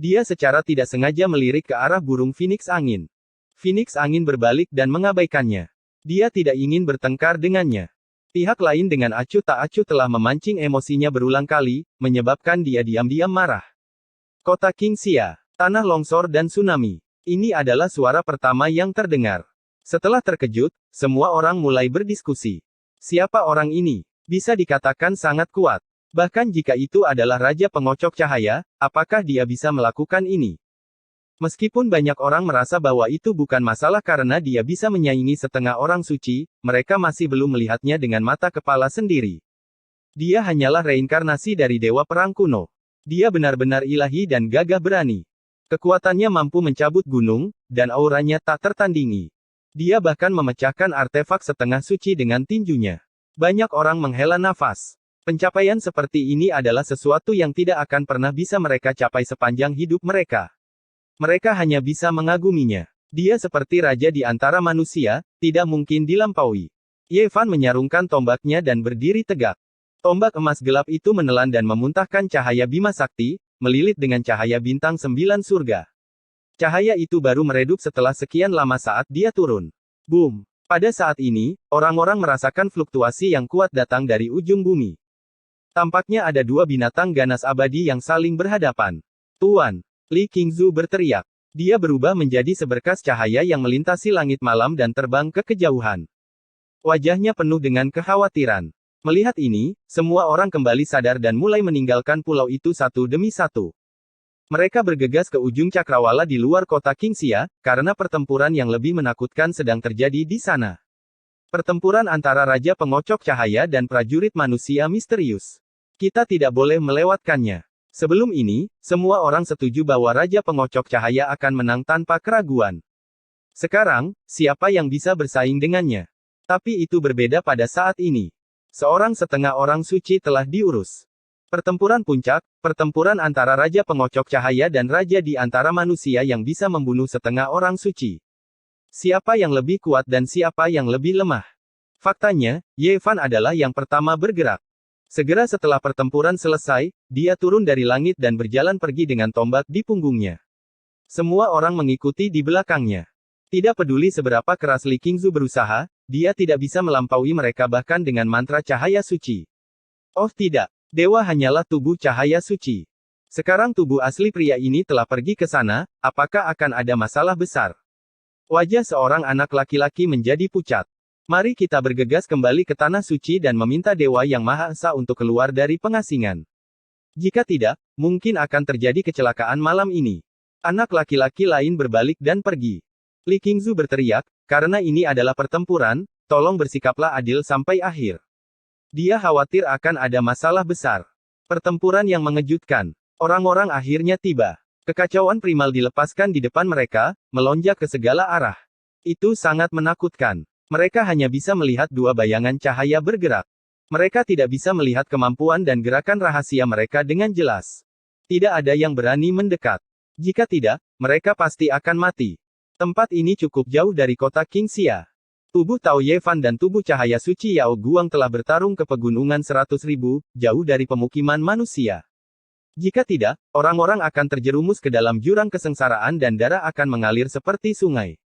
Dia secara tidak sengaja melirik ke arah burung Phoenix Angin. Phoenix Angin berbalik dan mengabaikannya. Dia tidak ingin bertengkar dengannya. Pihak lain dengan acuh tak acuh telah memancing emosinya berulang kali, menyebabkan dia diam-diam marah. Kota Qingxia, tanah longsor dan tsunami. Ini adalah suara pertama yang terdengar. Setelah terkejut, semua orang mulai berdiskusi. Siapa orang ini? Bisa dikatakan sangat kuat. Bahkan jika itu adalah Raja Pengocok Cahaya, apakah dia bisa melakukan ini? Meskipun banyak orang merasa bahwa itu bukan masalah karena dia bisa menyaingi setengah orang suci, mereka masih belum melihatnya dengan mata kepala sendiri. Dia hanyalah reinkarnasi dari dewa perang kuno. Dia benar-benar ilahi dan gagah berani. Kekuatannya mampu mencabut gunung, dan auranya tak tertandingi. Dia bahkan memecahkan artefak setengah suci dengan tinjunya. Banyak orang menghela nafas. Pencapaian seperti ini adalah sesuatu yang tidak akan pernah bisa mereka capai sepanjang hidup mereka. Mereka hanya bisa mengaguminya. Dia seperti raja di antara manusia, tidak mungkin dilampaui. Yevan menyarungkan tombaknya dan berdiri tegak. Tombak emas gelap itu menelan dan memuntahkan cahaya Bima Sakti, melilit dengan cahaya bintang 9 surga. Cahaya itu baru meredup setelah sekian lama saat dia turun. Boom! Pada saat ini, orang-orang merasakan fluktuasi yang kuat datang dari ujung bumi. Tampaknya ada dua binatang ganas abadi yang saling berhadapan. Tuan! Li Qingzu berteriak. Dia berubah menjadi seberkas cahaya yang melintasi langit malam dan terbang ke kejauhan. Wajahnya penuh dengan kekhawatiran. Melihat ini, semua orang kembali sadar dan mulai meninggalkan pulau itu satu demi satu. Mereka bergegas ke ujung cakrawala di luar kota Qingxia, karena pertempuran yang lebih menakutkan sedang terjadi di sana. Pertempuran antara Raja Pengocok Cahaya dan prajurit manusia misterius. Kita tidak boleh melewatkannya. Sebelum ini, semua orang setuju bahwa Raja Pengocok Cahaya akan menang tanpa keraguan. Sekarang, siapa yang bisa bersaing dengannya? Tapi itu berbeda pada saat ini. Seorang setengah orang suci telah diurus. Pertempuran puncak, pertempuran antara Raja Pengocok Cahaya dan Raja di antara manusia yang bisa membunuh setengah orang suci. Siapa yang lebih kuat dan siapa yang lebih lemah? Faktanya, Ye Fan adalah yang pertama bergerak. Segera setelah pertempuran selesai, dia turun dari langit dan berjalan pergi dengan tombak di punggungnya. Semua orang mengikuti di belakangnya. Tidak peduli seberapa keras Li Qingzu berusaha, dia tidak bisa melampaui mereka bahkan dengan mantra cahaya suci. Oh tidak. Dewa hanyalah tubuh cahaya suci. Sekarang tubuh asli pria ini telah pergi ke sana, apakah akan ada masalah besar? Wajah seorang anak laki-laki menjadi pucat. Mari kita bergegas kembali ke tanah suci dan meminta Dewa Yang Maha Esa untuk keluar dari pengasingan. Jika tidak, mungkin akan terjadi kecelakaan malam ini. Anak laki-laki lain berbalik dan pergi. Li Qingzu berteriak, karena ini adalah pertempuran, tolong bersikaplah adil sampai akhir. Dia khawatir akan ada masalah besar. Pertempuran yang mengejutkan. Orang-orang akhirnya tiba. Kekacauan primal dilepaskan di depan mereka, melonjak ke segala arah. Itu sangat menakutkan. Mereka hanya bisa melihat dua bayangan cahaya bergerak. Mereka tidak bisa melihat kemampuan dan gerakan rahasia mereka dengan jelas. Tidak ada yang berani mendekat. Jika tidak, mereka pasti akan mati. Tempat ini cukup jauh dari kota Qingxia. Tubuh Tao Ye Fan dan tubuh cahaya suci Yao Guang telah bertarung ke pegunungan 100.000, jauh dari pemukiman manusia. Jika tidak, orang-orang akan terjerumus ke dalam jurang kesengsaraan dan darah akan mengalir seperti sungai.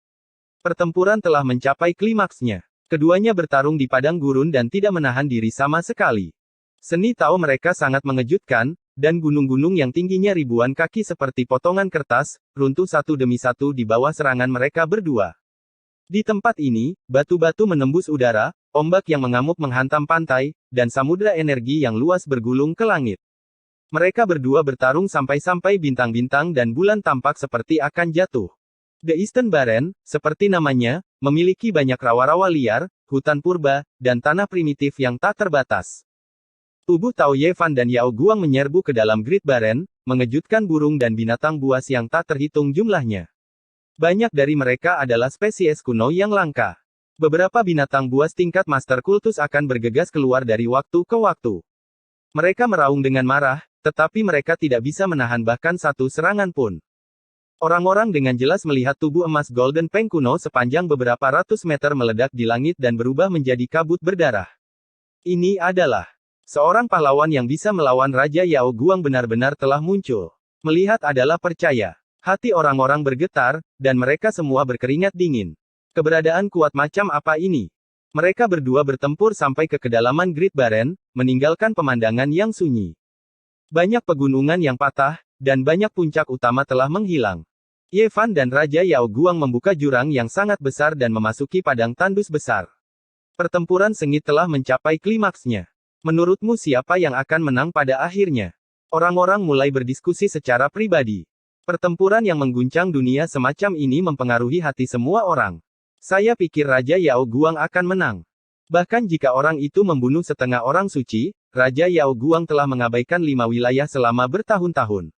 Pertempuran telah mencapai klimaksnya. Keduanya bertarung di padang gurun dan tidak menahan diri sama sekali. Seni Tao mereka sangat mengejutkan, dan gunung-gunung yang tingginya ribuan kaki seperti potongan kertas, runtuh satu demi satu di bawah serangan mereka berdua. Di tempat ini, batu-batu menembus udara, ombak yang mengamuk menghantam pantai, dan samudera energi yang luas bergulung ke langit. Mereka berdua bertarung sampai-sampai bintang-bintang dan bulan tampak seperti akan jatuh. The Eastern Barren, seperti namanya, memiliki banyak rawa-rawa liar, hutan purba, dan tanah primitif yang tak terbatas. Tubuh Tao Ye Fan dan Yao Guang menyerbu ke dalam Great Barren, mengejutkan burung dan binatang buas yang tak terhitung jumlahnya. Banyak dari mereka adalah spesies kuno yang langka. Beberapa binatang buas tingkat Master Kultus akan bergegas keluar dari waktu ke waktu. Mereka meraung dengan marah, tetapi mereka tidak bisa menahan bahkan satu serangan pun. Orang-orang dengan jelas melihat tubuh emas Golden Peng kuno sepanjang beberapa ratus meter meledak di langit dan berubah menjadi kabut berdarah. Ini adalah seorang pahlawan yang bisa melawan Raja Yao Guang benar-benar telah muncul. Melihat adalah percaya. Hati orang-orang bergetar, dan mereka semua berkeringat dingin. Keberadaan kuat macam apa ini? Mereka berdua bertempur sampai ke kedalaman Great Barren, meninggalkan pemandangan yang sunyi. Banyak pegunungan yang patah, dan banyak puncak utama telah menghilang. Ye Fan dan Raja Yao Guang membuka jurang yang sangat besar dan memasuki padang tandus besar. Pertempuran sengit telah mencapai klimaksnya. Menurutmu siapa yang akan menang pada akhirnya? Orang-orang mulai berdiskusi secara pribadi. Pertempuran yang mengguncang dunia semacam ini mempengaruhi hati semua orang. Saya pikir Raja Yao Guang akan menang. Bahkan jika orang itu membunuh setengah orang suci, Raja Yao Guang telah mengabaikan 5 wilayah selama bertahun-tahun.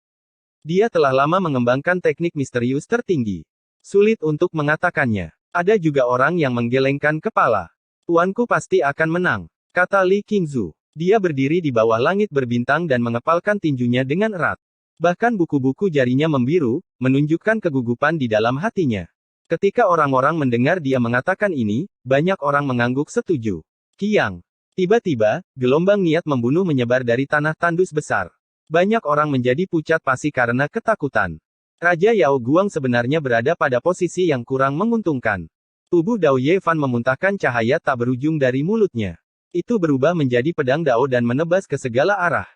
Dia telah lama mengembangkan teknik misterius tertinggi. Sulit untuk mengatakannya. Ada juga orang yang menggelengkan kepala. Tuanku pasti akan menang, kata Li Qingzu. Dia berdiri di bawah langit berbintang dan mengepalkan tinjunya dengan erat. Bahkan buku-buku jarinya membiru, menunjukkan kegugupan di dalam hatinya. Ketika orang-orang mendengar dia mengatakan ini, banyak orang mengangguk setuju. Kiang. Tiba-tiba, gelombang niat membunuh menyebar dari tanah tandus besar. Banyak orang menjadi pucat pasi karena ketakutan. Raja Yao Guang sebenarnya berada pada posisi yang kurang menguntungkan. Tubuh Dao Ye Fan memuntahkan cahaya tak berujung dari mulutnya. Itu berubah menjadi pedang Dao dan menebas ke segala arah.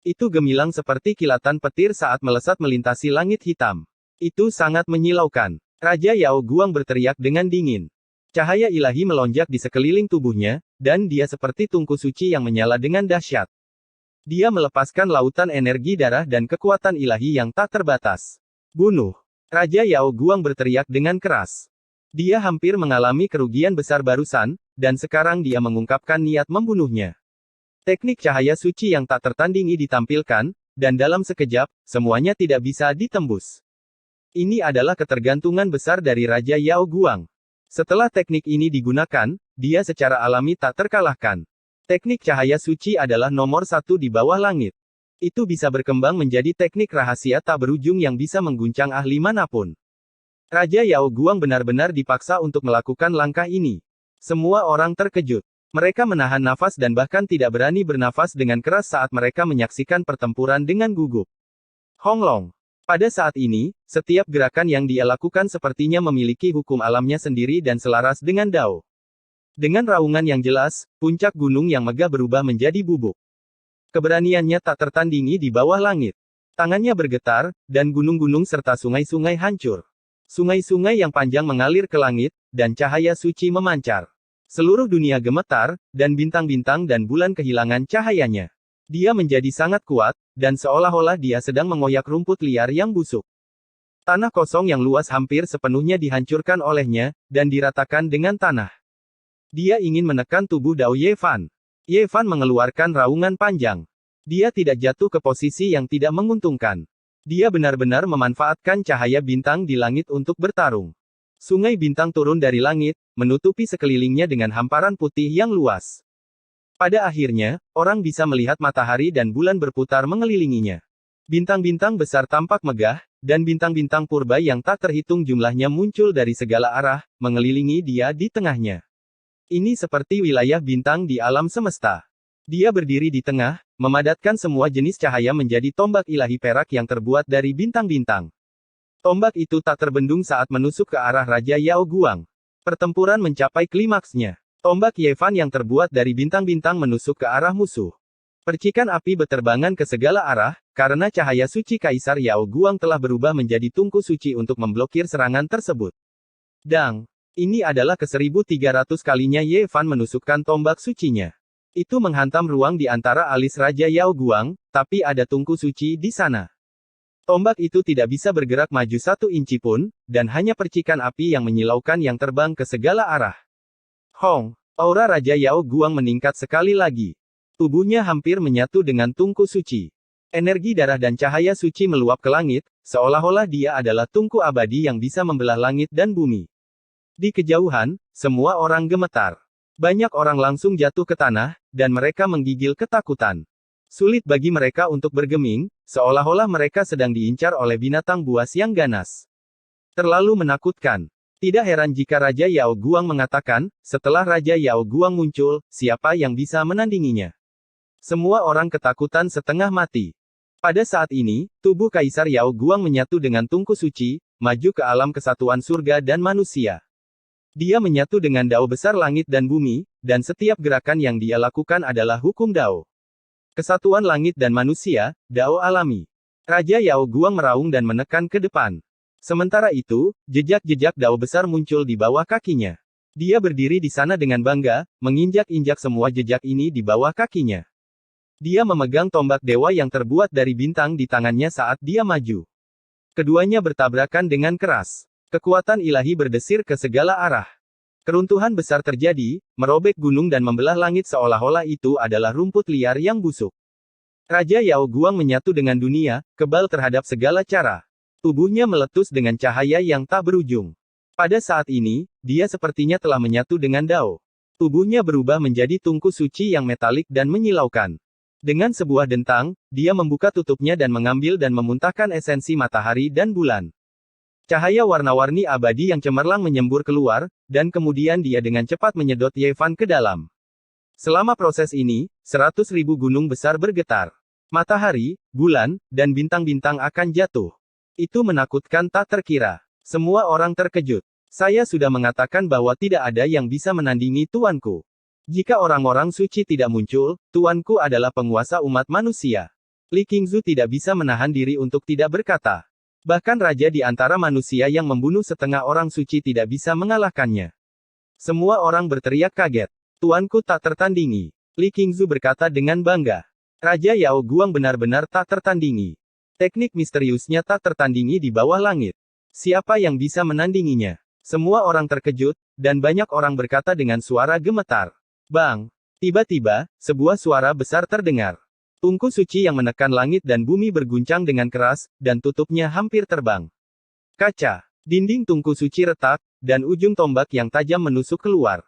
Itu gemilang seperti kilatan petir saat melesat melintasi langit hitam. Itu sangat menyilaukan. Raja Yao Guang berteriak dengan dingin. Cahaya ilahi melonjak di sekeliling tubuhnya, dan dia seperti tungku suci yang menyala dengan dahsyat. Dia melepaskan lautan energi darah dan kekuatan ilahi yang tak terbatas. Bunuh! Raja Yao Guang berteriak dengan keras. Dia hampir mengalami kerugian besar barusan, dan sekarang dia mengungkapkan niat membunuhnya. Teknik cahaya suci yang tak tertandingi ditampilkan, dan dalam sekejap, semuanya tidak bisa ditembus. Ini adalah ketergantungan besar dari Raja Yao Guang. Setelah teknik ini digunakan, dia secara alami tak terkalahkan. Teknik cahaya suci adalah nomor satu di bawah langit. Itu bisa berkembang menjadi teknik rahasia tak berujung yang bisa mengguncang ahli manapun. Raja Yao Guang benar-benar dipaksa untuk melakukan langkah ini. Semua orang terkejut. Mereka menahan nafas dan bahkan tidak berani bernafas dengan keras saat mereka menyaksikan pertempuran dengan gugup. Hong Long. Pada saat ini, setiap gerakan yang dia lakukan sepertinya memiliki hukum alamnya sendiri dan selaras dengan Dao. Dengan raungan yang jelas, puncak gunung yang megah berubah menjadi bubuk. Keberaniannya tak tertandingi di bawah langit. Tangannya bergetar, dan gunung-gunung serta sungai-sungai hancur. Sungai-sungai yang panjang mengalir ke langit, dan cahaya suci memancar. Seluruh dunia gemetar, dan bintang-bintang dan bulan kehilangan cahayanya. Dia menjadi sangat kuat, dan seolah-olah dia sedang mengoyak rumput liar yang busuk. Tanah kosong yang luas hampir sepenuhnya dihancurkan olehnya, dan diratakan dengan tanah. Dia ingin menekan tubuh Dao Ye Fan. Ye Fan mengeluarkan raungan panjang. Dia tidak jatuh ke posisi yang tidak menguntungkan. Dia benar-benar memanfaatkan cahaya bintang di langit untuk bertarung. Sungai bintang turun dari langit, menutupi sekelilingnya dengan hamparan putih yang luas. Pada akhirnya, orang bisa melihat matahari dan bulan berputar mengelilinginya. Bintang-bintang besar tampak megah, dan bintang-bintang purba yang tak terhitung jumlahnya muncul dari segala arah, mengelilingi dia di tengahnya. Ini seperti wilayah bintang di alam semesta. Dia berdiri di tengah, memadatkan semua jenis cahaya menjadi tombak ilahi perak yang terbuat dari bintang-bintang. Tombak itu tak terbendung saat menusuk ke arah Raja Yao Guang. Pertempuran mencapai klimaksnya. Tombak Ye Fan yang terbuat dari bintang-bintang menusuk ke arah musuh. Percikan api beterbangan ke segala arah, karena cahaya suci Kaisar Yao Guang telah berubah menjadi tungku suci untuk memblokir serangan tersebut. Dang! Ini adalah ke-1300 kalinya Ye Fan menusukkan tombak sucinya. Itu menghantam ruang di antara alis Raja Yao Guang, tapi ada tungku suci di sana. Tombak itu tidak bisa bergerak maju 1 inci pun, dan hanya percikan api yang menyilaukan yang terbang ke segala arah. Hong! Aura Raja Yao Guang meningkat sekali lagi. Tubuhnya hampir menyatu dengan tungku suci. Energi darah dan cahaya suci meluap ke langit, seolah-olah dia adalah tungku abadi yang bisa membelah langit dan bumi. Di kejauhan, semua orang gemetar. Banyak orang langsung jatuh ke tanah, dan mereka menggigil ketakutan. Sulit bagi mereka untuk bergeming, seolah-olah mereka sedang diincar oleh binatang buas yang ganas. Terlalu menakutkan. Tidak heran jika Raja Yao Guang mengatakan, setelah Raja Yao Guang muncul, siapa yang bisa menandinginya? Semua orang ketakutan setengah mati. Pada saat ini, tubuh Kaisar Yao Guang menyatu dengan tungku suci, maju ke alam kesatuan surga dan manusia. Dia menyatu dengan Dao besar langit dan bumi, dan setiap gerakan yang dia lakukan adalah hukum Dao. Kesatuan langit dan manusia, Dao alami. Raja Yao Guang meraung dan menekan ke depan. Sementara itu, jejak-jejak Dao besar muncul di bawah kakinya. Dia berdiri di sana dengan bangga, menginjak-injak semua jejak ini di bawah kakinya. Dia memegang tombak dewa yang terbuat dari bintang di tangannya saat dia maju. Keduanya bertabrakan dengan keras. Kekuatan ilahi berdesir ke segala arah. Keruntuhan besar terjadi, merobek gunung dan membelah langit seolah-olah itu adalah rumput liar yang busuk. Raja Yao Guang menyatu dengan dunia, kebal terhadap segala cara. Tubuhnya meletus dengan cahaya yang tak berujung. Pada saat ini, dia sepertinya telah menyatu dengan Dao. Tubuhnya berubah menjadi tungku suci yang metalik dan menyilaukan. Dengan sebuah dentang, dia membuka tutupnya dan mengambil dan memuntahkan esensi matahari dan bulan. Cahaya warna-warni abadi yang cemerlang menyembur keluar, dan kemudian dia dengan cepat menyedot Ye Fan ke dalam. Selama proses ini, 100.000 gunung besar bergetar. Matahari, bulan, dan bintang-bintang akan jatuh. Itu menakutkan tak terkira. Semua orang terkejut. Saya sudah mengatakan bahwa tidak ada yang bisa menandingi Tuanku. Jika orang-orang suci tidak muncul, Tuanku adalah penguasa umat manusia. Li Qingzu tidak bisa menahan diri untuk tidak berkata. Bahkan raja di antara manusia yang membunuh setengah orang suci tidak bisa mengalahkannya. Semua orang berteriak kaget. Tuanku tak tertandingi. Li Qingzu berkata dengan bangga. Raja Yao Guang benar-benar tak tertandingi. Teknik misteriusnya tak tertandingi di bawah langit. Siapa yang bisa menandinginya? Semua orang terkejut, dan banyak orang berkata dengan suara gemetar. Bang! Tiba-tiba, sebuah suara besar terdengar. Tungku suci yang menekan langit dan bumi berguncang dengan keras, dan tutupnya hampir terbang. Kaca. Dinding tungku suci retak, dan ujung tombak yang tajam menusuk keluar.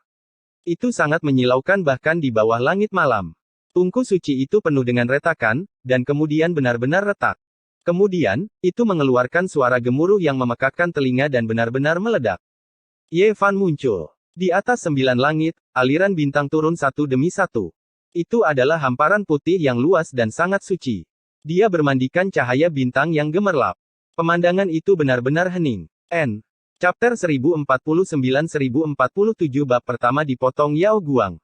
Itu sangat menyilaukan bahkan di bawah langit malam. Tungku suci itu penuh dengan retakan, dan kemudian benar-benar retak. Kemudian, itu mengeluarkan suara gemuruh yang memekakkan telinga dan benar-benar meledak. Ye Fan muncul. Di atas 9 langit, aliran bintang turun satu demi satu. Itu adalah hamparan putih yang luas dan sangat suci. Dia bermandikan cahaya bintang yang gemerlap. Pemandangan itu benar-benar hening. Chapter 1049-1047 bab pertama dipotong Yao Guang.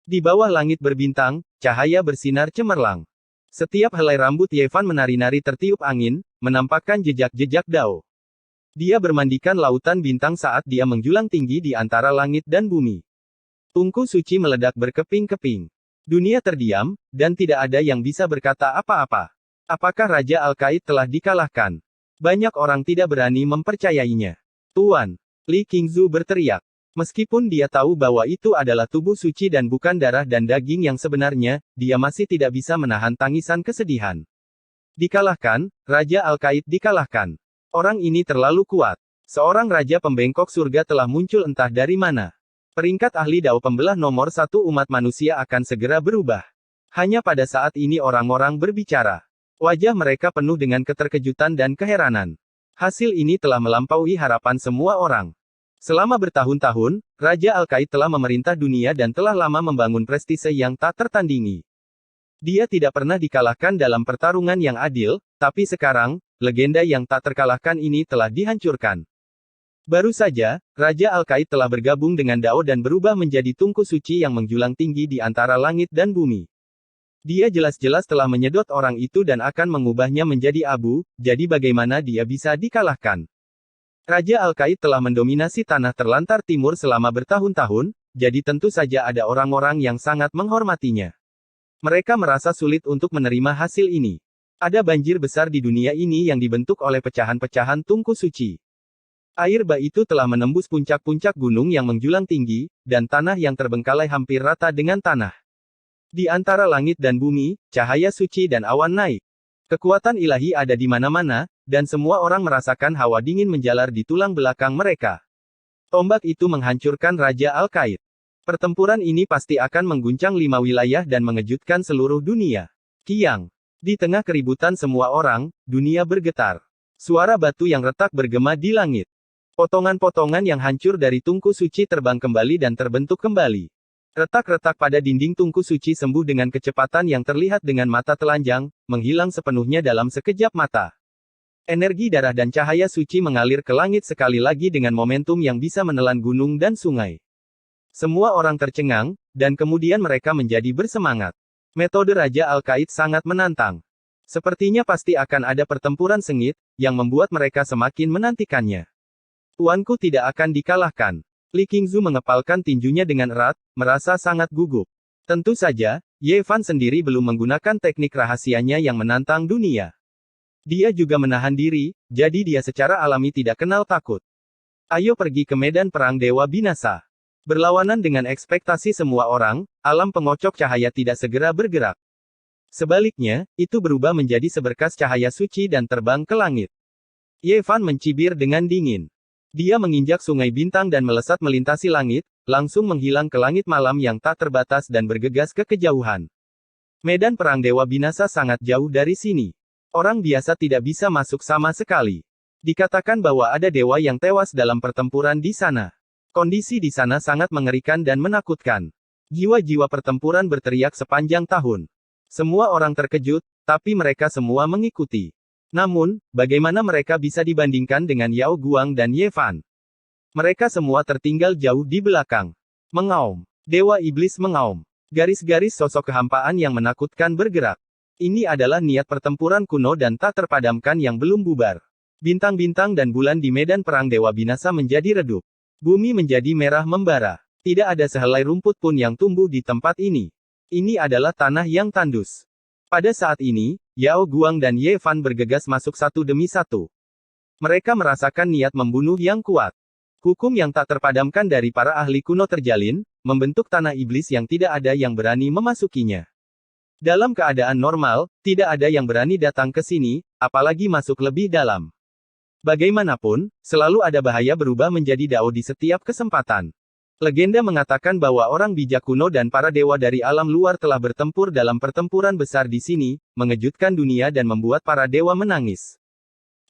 Di bawah langit berbintang, cahaya bersinar cemerlang. Setiap helai rambut Ye Fan menari-nari tertiup angin, menampakkan jejak-jejak dao. Dia bermandikan lautan bintang saat dia menjulang tinggi di antara langit dan bumi. Tungku suci meledak berkeping-keping. Dunia terdiam, dan tidak ada yang bisa berkata apa-apa. Apakah Raja Al-Qaid telah dikalahkan? Banyak orang tidak berani mempercayainya. Tuan, Li Qingzu berteriak. Meskipun dia tahu bahwa itu adalah tubuh suci dan bukan darah dan daging yang sebenarnya, dia masih tidak bisa menahan tangisan kesedihan. Dikalahkan, Raja Al-Qaid dikalahkan. Orang ini terlalu kuat. Seorang raja pembengkok surga telah muncul entah dari mana. Peringkat ahli dao pembelah nomor 1 umat manusia akan segera berubah. Hanya pada saat ini orang-orang berbicara. Wajah mereka penuh dengan keterkejutan dan keheranan. Hasil ini telah melampaui harapan semua orang. Selama bertahun-tahun, Raja Al-Qaid telah memerintah dunia dan telah lama membangun prestise yang tak tertandingi. Dia tidak pernah dikalahkan dalam pertarungan yang adil, tapi sekarang, legenda yang tak terkalahkan ini telah dihancurkan. Baru saja, Raja Al-Qaid telah bergabung dengan Dao dan berubah menjadi tungku suci yang menjulang tinggi di antara langit dan bumi. Dia jelas-jelas telah menyedot orang itu dan akan mengubahnya menjadi abu, jadi bagaimana dia bisa dikalahkan? Raja Al-Qaid telah mendominasi tanah terlantar timur selama bertahun-tahun, jadi tentu saja ada orang-orang yang sangat menghormatinya. Mereka merasa sulit untuk menerima hasil ini. Ada banjir besar di dunia ini yang dibentuk oleh pecahan-pecahan tungku suci. Air bah itu telah menembus puncak-puncak gunung yang menjulang tinggi, dan tanah yang terbengkalai hampir rata dengan tanah. Di antara langit dan bumi, cahaya suci dan awan naik. Kekuatan ilahi ada di mana-mana, dan semua orang merasakan hawa dingin menjalar di tulang belakang mereka. Tombak itu menghancurkan Raja Al-Qaid. Pertempuran ini pasti akan mengguncang 5 wilayah dan mengejutkan seluruh dunia. Kiang. Di tengah keributan semua orang, dunia bergetar. Suara batu yang retak bergema di langit. Potongan-potongan yang hancur dari tungku suci terbang kembali dan terbentuk kembali. Retak-retak pada dinding tungku suci sembuh dengan kecepatan yang terlihat dengan mata telanjang, menghilang sepenuhnya dalam sekejap mata. Energi darah dan cahaya suci mengalir ke langit sekali lagi dengan momentum yang bisa menelan gunung dan sungai. Semua orang tercengang, dan kemudian mereka menjadi bersemangat. Metode Raja Al-Qaid sangat menantang. Sepertinya pasti akan ada pertempuran sengit, yang membuat mereka semakin menantikannya. Tuanku tidak akan dikalahkan. Li Qingzu mengepalkan tinjunya dengan erat, merasa sangat gugup. Tentu saja, Ye Fan sendiri belum menggunakan teknik rahasianya yang menantang dunia. Dia juga menahan diri, jadi dia secara alami tidak kenal takut. Ayo pergi ke medan perang Dewa Binasa. Berlawanan dengan ekspektasi semua orang, alam pengocok cahaya tidak segera bergerak. Sebaliknya, itu berubah menjadi seberkas cahaya suci dan terbang ke langit. Ye Fan mencibir dengan dingin. Dia menginjak sungai bintang dan melesat melintasi langit, langsung menghilang ke langit malam yang tak terbatas dan bergegas ke kejauhan. Medan perang Dewa Binasa sangat jauh dari sini. Orang biasa tidak bisa masuk sama sekali. Dikatakan bahwa ada dewa yang tewas dalam pertempuran di sana. Kondisi di sana sangat mengerikan dan menakutkan. Jiwa-jiwa pertempuran berteriak sepanjang tahun. Semua orang terkejut, tapi mereka semua mengikuti. Namun, bagaimana mereka bisa dibandingkan dengan Yao Guang dan Ye Fan? Mereka semua tertinggal jauh di belakang. Mengaum. Dewa Iblis mengaum. Garis-garis sosok kehampaan yang menakutkan bergerak. Ini adalah niat pertempuran kuno dan tak terpadamkan yang belum bubar. Bintang-bintang dan bulan di medan perang Dewa Binasa menjadi redup. Bumi menjadi merah membara. Tidak ada sehelai rumput pun yang tumbuh di tempat ini. Ini adalah tanah yang tandus. Pada saat ini, Yao Guang dan Ye Fan bergegas masuk satu demi satu. Mereka merasakan niat membunuh yang kuat. Hukum yang tak terpadamkan dari para ahli kuno terjalin, membentuk tanah iblis yang tidak ada yang berani memasukinya. Dalam keadaan normal, tidak ada yang berani datang ke sini, apalagi masuk lebih dalam. Bagaimanapun, selalu ada bahaya berubah menjadi Dao di setiap kesempatan. Legenda mengatakan bahwa orang bijak kuno dan para dewa dari alam luar telah bertempur dalam pertempuran besar di sini, mengejutkan dunia dan membuat para dewa menangis.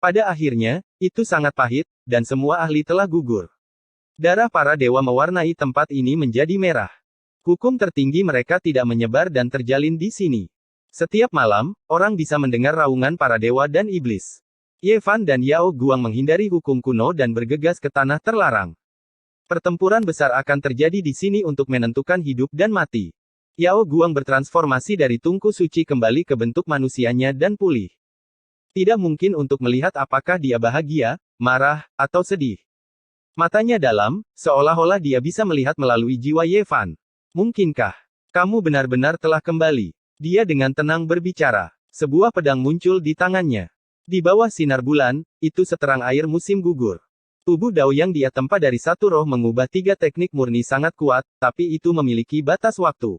Pada akhirnya, itu sangat pahit, dan semua ahli telah gugur. Darah para dewa mewarnai tempat ini menjadi merah. Hukum tertinggi mereka tidak menyebar dan terjalin di sini. Setiap malam, orang bisa mendengar raungan para dewa dan iblis. Ye Fan dan Yao Guang menghindari hukum kuno dan bergegas ke tanah terlarang. Pertempuran besar akan terjadi di sini untuk menentukan hidup dan mati. Yao Guang bertransformasi dari tungku suci kembali ke bentuk manusianya dan pulih. Tidak mungkin untuk melihat apakah dia bahagia, marah, atau sedih. Matanya dalam, seolah-olah dia bisa melihat melalui jiwa Ye Fan. Mungkinkah kamu benar-benar telah kembali? Dia dengan tenang berbicara. Sebuah pedang muncul di tangannya. Di bawah sinar bulan, itu seterang air musim gugur. Tubuh Dao yang dia tempa dari satu roh mengubah tiga teknik murni sangat kuat, tapi itu memiliki batas waktu.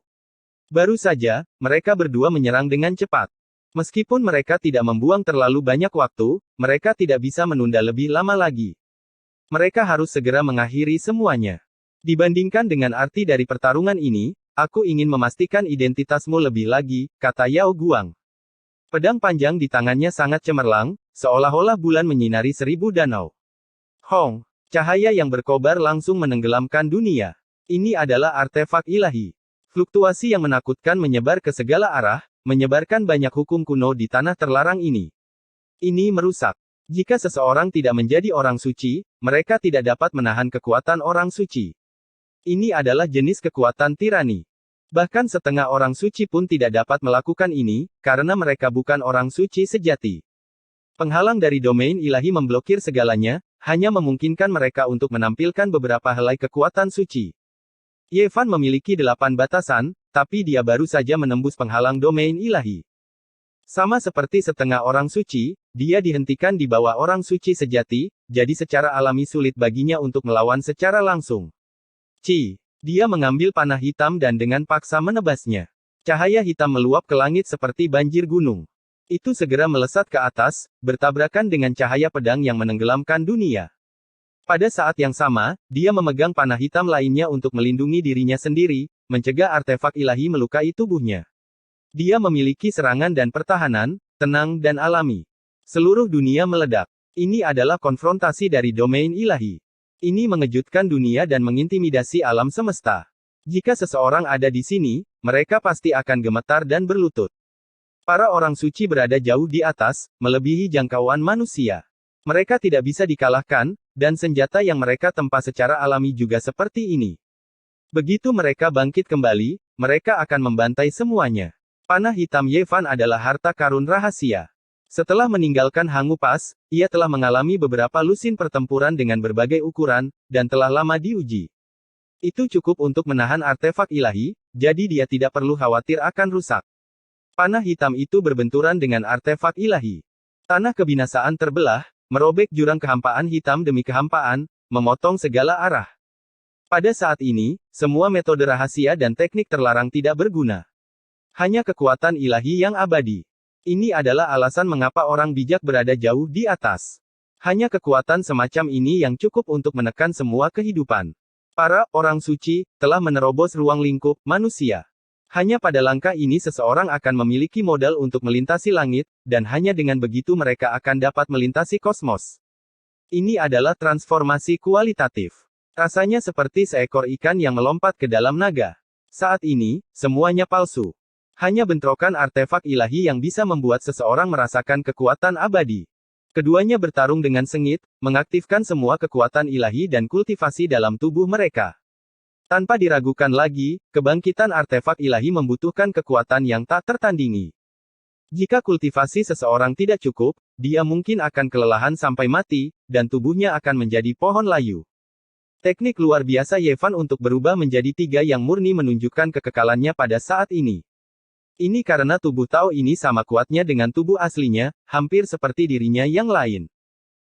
Baru saja, mereka berdua menyerang dengan cepat. Meskipun mereka tidak membuang terlalu banyak waktu, mereka tidak bisa menunda lebih lama lagi. Mereka harus segera mengakhiri semuanya. Dibandingkan dengan arti dari pertarungan ini, aku ingin memastikan identitasmu lebih lagi, kata Yao Guang. Pedang panjang di tangannya sangat cemerlang, seolah-olah bulan menyinari 1000 danau. Hong, cahaya yang berkobar langsung menenggelamkan dunia. Ini adalah artefak ilahi. Fluktuasi yang menakutkan menyebar ke segala arah, menyebarkan banyak hukum kuno di tanah terlarang ini. Ini merusak. Jika seseorang tidak menjadi orang suci, mereka tidak dapat menahan kekuatan orang suci. Ini adalah jenis kekuatan tirani. Bahkan setengah orang suci pun tidak dapat melakukan ini, karena mereka bukan orang suci sejati. Penghalang dari domain ilahi memblokir segalanya, hanya memungkinkan mereka untuk menampilkan beberapa helai kekuatan suci. Ye Fan memiliki 8 batasan, tapi dia baru saja menembus penghalang domain ilahi. Sama seperti setengah orang suci, dia dihentikan di bawah orang suci sejati, jadi secara alami sulit baginya untuk melawan secara langsung. Dia mengambil panah hitam dan dengan paksa menebasnya. Cahaya hitam meluap ke langit seperti banjir gunung. Itu segera melesat ke atas, bertabrakan dengan cahaya pedang yang menenggelamkan dunia. Pada saat yang sama, dia memegang panah hitam lainnya untuk melindungi dirinya sendiri, mencegah artefak ilahi melukai tubuhnya. Dia memiliki serangan dan pertahanan, tenang dan alami. Seluruh dunia meledak. Ini adalah konfrontasi dari domain ilahi. Ini mengejutkan dunia dan mengintimidasi alam semesta. Jika seseorang ada di sini, mereka pasti akan gemetar dan berlutut. Para orang suci berada jauh di atas, melebihi jangkauan manusia. Mereka tidak bisa dikalahkan, dan senjata yang mereka tempa secara alami juga seperti ini. Begitu mereka bangkit kembali, mereka akan membantai semuanya. Panah hitam Ye Fan adalah harta karun rahasia. Setelah meninggalkan Hangu Pass, ia telah mengalami beberapa lusin pertempuran dengan berbagai ukuran, dan telah lama diuji. Itu cukup untuk menahan artefak ilahi, jadi dia tidak perlu khawatir akan rusak. Panah hitam itu berbenturan dengan artefak ilahi. Tanah kebinasaan terbelah, merobek jurang kehampaan hitam demi kehampaan, memotong segala arah. Pada saat ini, semua metode rahasia dan teknik terlarang tidak berguna. Hanya kekuatan ilahi yang abadi. Ini adalah alasan mengapa orang bijak berada jauh di atas. Hanya kekuatan semacam ini yang cukup untuk menekan semua kehidupan. Para orang suci telah menerobos ruang lingkup manusia. Hanya pada langkah ini seseorang akan memiliki modal untuk melintasi langit, dan hanya dengan begitu mereka akan dapat melintasi kosmos. Ini adalah transformasi kualitatif. Rasanya seperti seekor ikan yang melompat ke dalam naga. Saat ini, semuanya palsu. Hanya bentrokan artefak ilahi yang bisa membuat seseorang merasakan kekuatan abadi. Keduanya bertarung dengan sengit, mengaktifkan semua kekuatan ilahi dan kultivasi dalam tubuh mereka. Tanpa diragukan lagi, kebangkitan artefak ilahi membutuhkan kekuatan yang tak tertandingi. Jika kultivasi seseorang tidak cukup, dia mungkin akan kelelahan sampai mati, dan tubuhnya akan menjadi pohon layu. Teknik luar biasa Ye Fan untuk berubah menjadi 3 yang murni menunjukkan kekekalannya pada saat ini. Ini karena tubuh Tao ini sama kuatnya dengan tubuh aslinya, hampir seperti dirinya yang lain.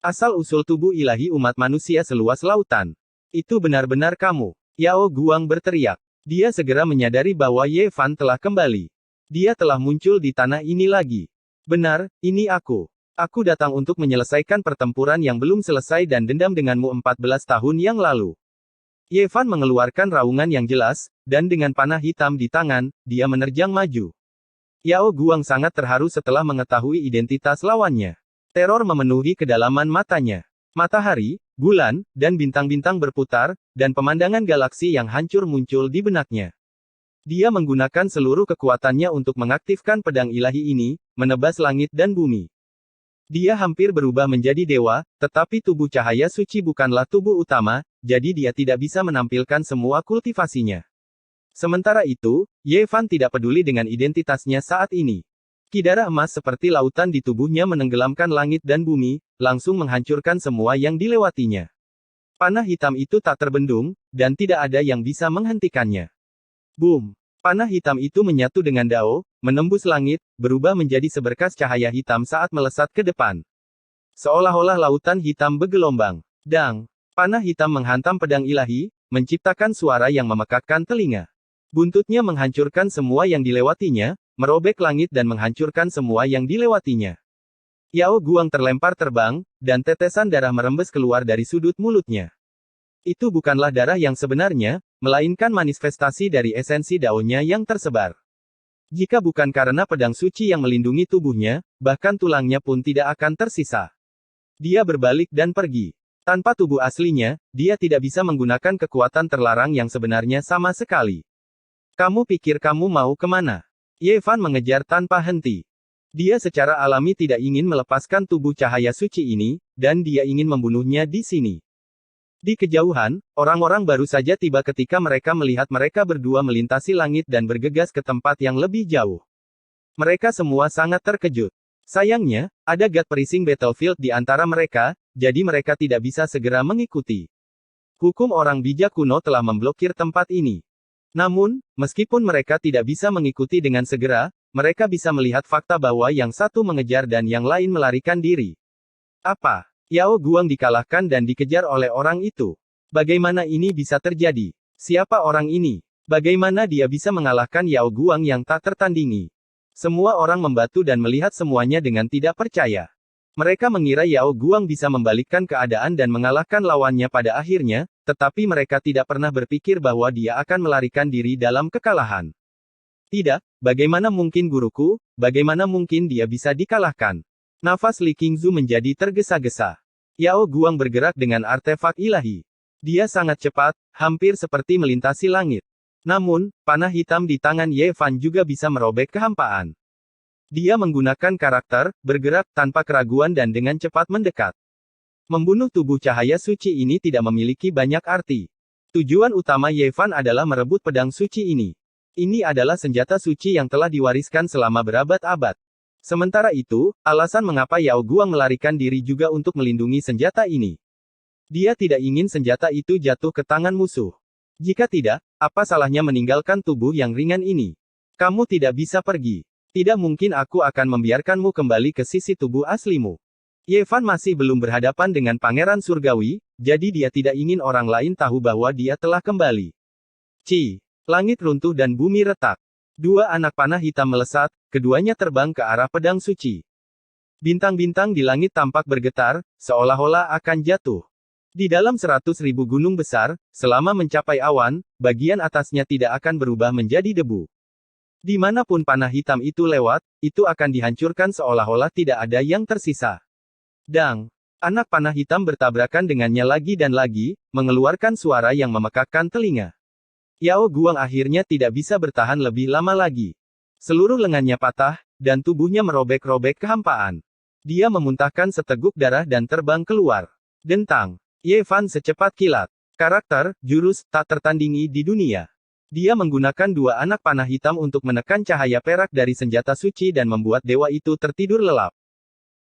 Asal-usul tubuh ilahi umat manusia seluas lautan. Itu benar-benar kamu. Yao Guang berteriak. Dia segera menyadari bahwa Ye Fan telah kembali. Dia telah muncul di tanah ini lagi. Benar, ini aku. Aku datang untuk menyelesaikan pertempuran yang belum selesai dan dendam denganmu 14 tahun yang lalu. Ye Fan mengeluarkan raungan yang jelas, dan dengan panah hitam di tangan, dia menerjang maju. Yao Guang sangat terharu setelah mengetahui identitas lawannya. Teror memenuhi kedalaman matanya. Matahari, bulan, dan bintang-bintang berputar, dan pemandangan galaksi yang hancur muncul di benaknya. Dia menggunakan seluruh kekuatannya untuk mengaktifkan pedang ilahi ini, menebas langit dan bumi. Dia hampir berubah menjadi dewa, tetapi tubuh cahaya suci bukanlah tubuh utama, jadi dia tidak bisa menampilkan semua kultivasinya. Sementara itu, Ye Fan tidak peduli dengan identitasnya saat ini. Kidara emas seperti lautan di tubuhnya menenggelamkan langit dan bumi, langsung menghancurkan semua yang dilewatinya. Panah hitam itu tak terbendung, dan tidak ada yang bisa menghentikannya. Boom! Panah hitam itu menyatu dengan Dao, menembus langit, berubah menjadi seberkas cahaya hitam saat melesat ke depan. Seolah-olah lautan hitam bergelombang. Dang! Panah hitam menghantam pedang ilahi, menciptakan suara yang memekakkan telinga. Buntutnya menghancurkan semua yang dilewatinya, merobek langit dan menghancurkan semua yang dilewatinya. Yao Guang terlempar terbang, dan tetesan darah merembes keluar dari sudut mulutnya. Itu bukanlah darah yang sebenarnya, melainkan manifestasi dari esensi daunnya yang tersebar. Jika bukan karena pedang suci yang melindungi tubuhnya, bahkan tulangnya pun tidak akan tersisa. Dia berbalik dan pergi. Tanpa tubuh aslinya, dia tidak bisa menggunakan kekuatan terlarang yang sebenarnya sama sekali. Kamu pikir kamu mau kemana? Ye Fan mengejar tanpa henti. Dia secara alami tidak ingin melepaskan tubuh cahaya suci ini, dan dia ingin membunuhnya di sini. Di kejauhan, orang-orang baru saja tiba ketika mereka melihat mereka berdua melintasi langit dan bergegas ke tempat yang lebih jauh. Mereka semua sangat terkejut. Sayangnya, ada God Perising Battlefield di antara mereka, jadi mereka tidak bisa segera mengikuti. Hukum orang bijak kuno telah memblokir tempat ini. Namun, meskipun mereka tidak bisa mengikuti dengan segera, mereka bisa melihat fakta bahwa yang satu mengejar dan yang lain melarikan diri. Apa? Yao Guang dikalahkan dan dikejar oleh orang itu. Bagaimana ini bisa terjadi? Siapa orang ini? Bagaimana dia bisa mengalahkan Yao Guang yang tak tertandingi? Semua orang membatu dan melihat semuanya dengan tidak percaya. Mereka mengira Yao Guang bisa membalikkan keadaan dan mengalahkan lawannya pada akhirnya, tetapi mereka tidak pernah berpikir bahwa dia akan melarikan diri dalam kekalahan. Tidak, bagaimana mungkin guruku, bagaimana mungkin dia bisa dikalahkan? Nafas Li Qingzu menjadi tergesa-gesa. Yao Guang bergerak dengan artefak ilahi. Dia sangat cepat, hampir seperti melintasi langit. Namun, panah hitam di tangan Ye Fan juga bisa merobek kehampaan. Dia menggunakan karakter, bergerak tanpa keraguan dan dengan cepat mendekat. Membunuh tubuh cahaya suci ini tidak memiliki banyak arti. Tujuan utama Ye Fan adalah merebut pedang suci ini. Ini adalah senjata suci yang telah diwariskan selama berabad-abad. Sementara itu, alasan mengapa Yao Guang melarikan diri juga untuk melindungi senjata ini. Dia tidak ingin senjata itu jatuh ke tangan musuh. Jika tidak, apa salahnya meninggalkan tubuh yang ringan ini? Kamu tidak bisa pergi. Tidak mungkin aku akan membiarkanmu kembali ke sisi tubuh aslimu. Ye Fan masih belum berhadapan dengan Pangeran Surgawi, jadi dia tidak ingin orang lain tahu bahwa dia telah kembali. Langit runtuh dan bumi retak. Dua anak panah hitam melesat, keduanya terbang ke arah pedang suci. Bintang-bintang di langit tampak bergetar, seolah-olah akan jatuh. Di dalam 100.000 gunung besar, selama mencapai awan, bagian atasnya tidak akan berubah menjadi debu. Dimanapun panah hitam itu lewat, itu akan dihancurkan seolah-olah tidak ada yang tersisa. Dang! Anak panah hitam bertabrakan dengannya lagi dan lagi, mengeluarkan suara yang memekakkan telinga. Yao Guang akhirnya tidak bisa bertahan lebih lama lagi. Seluruh lengannya patah, dan tubuhnya merobek-robek kehampaan. Dia memuntahkan seteguk darah dan terbang keluar. Dentang! Ye Fan secepat kilat. Karakter, jurus, tak tertandingi di dunia. Dia menggunakan dua anak panah hitam untuk menekan cahaya perak dari senjata suci dan membuat dewa itu tertidur lelap.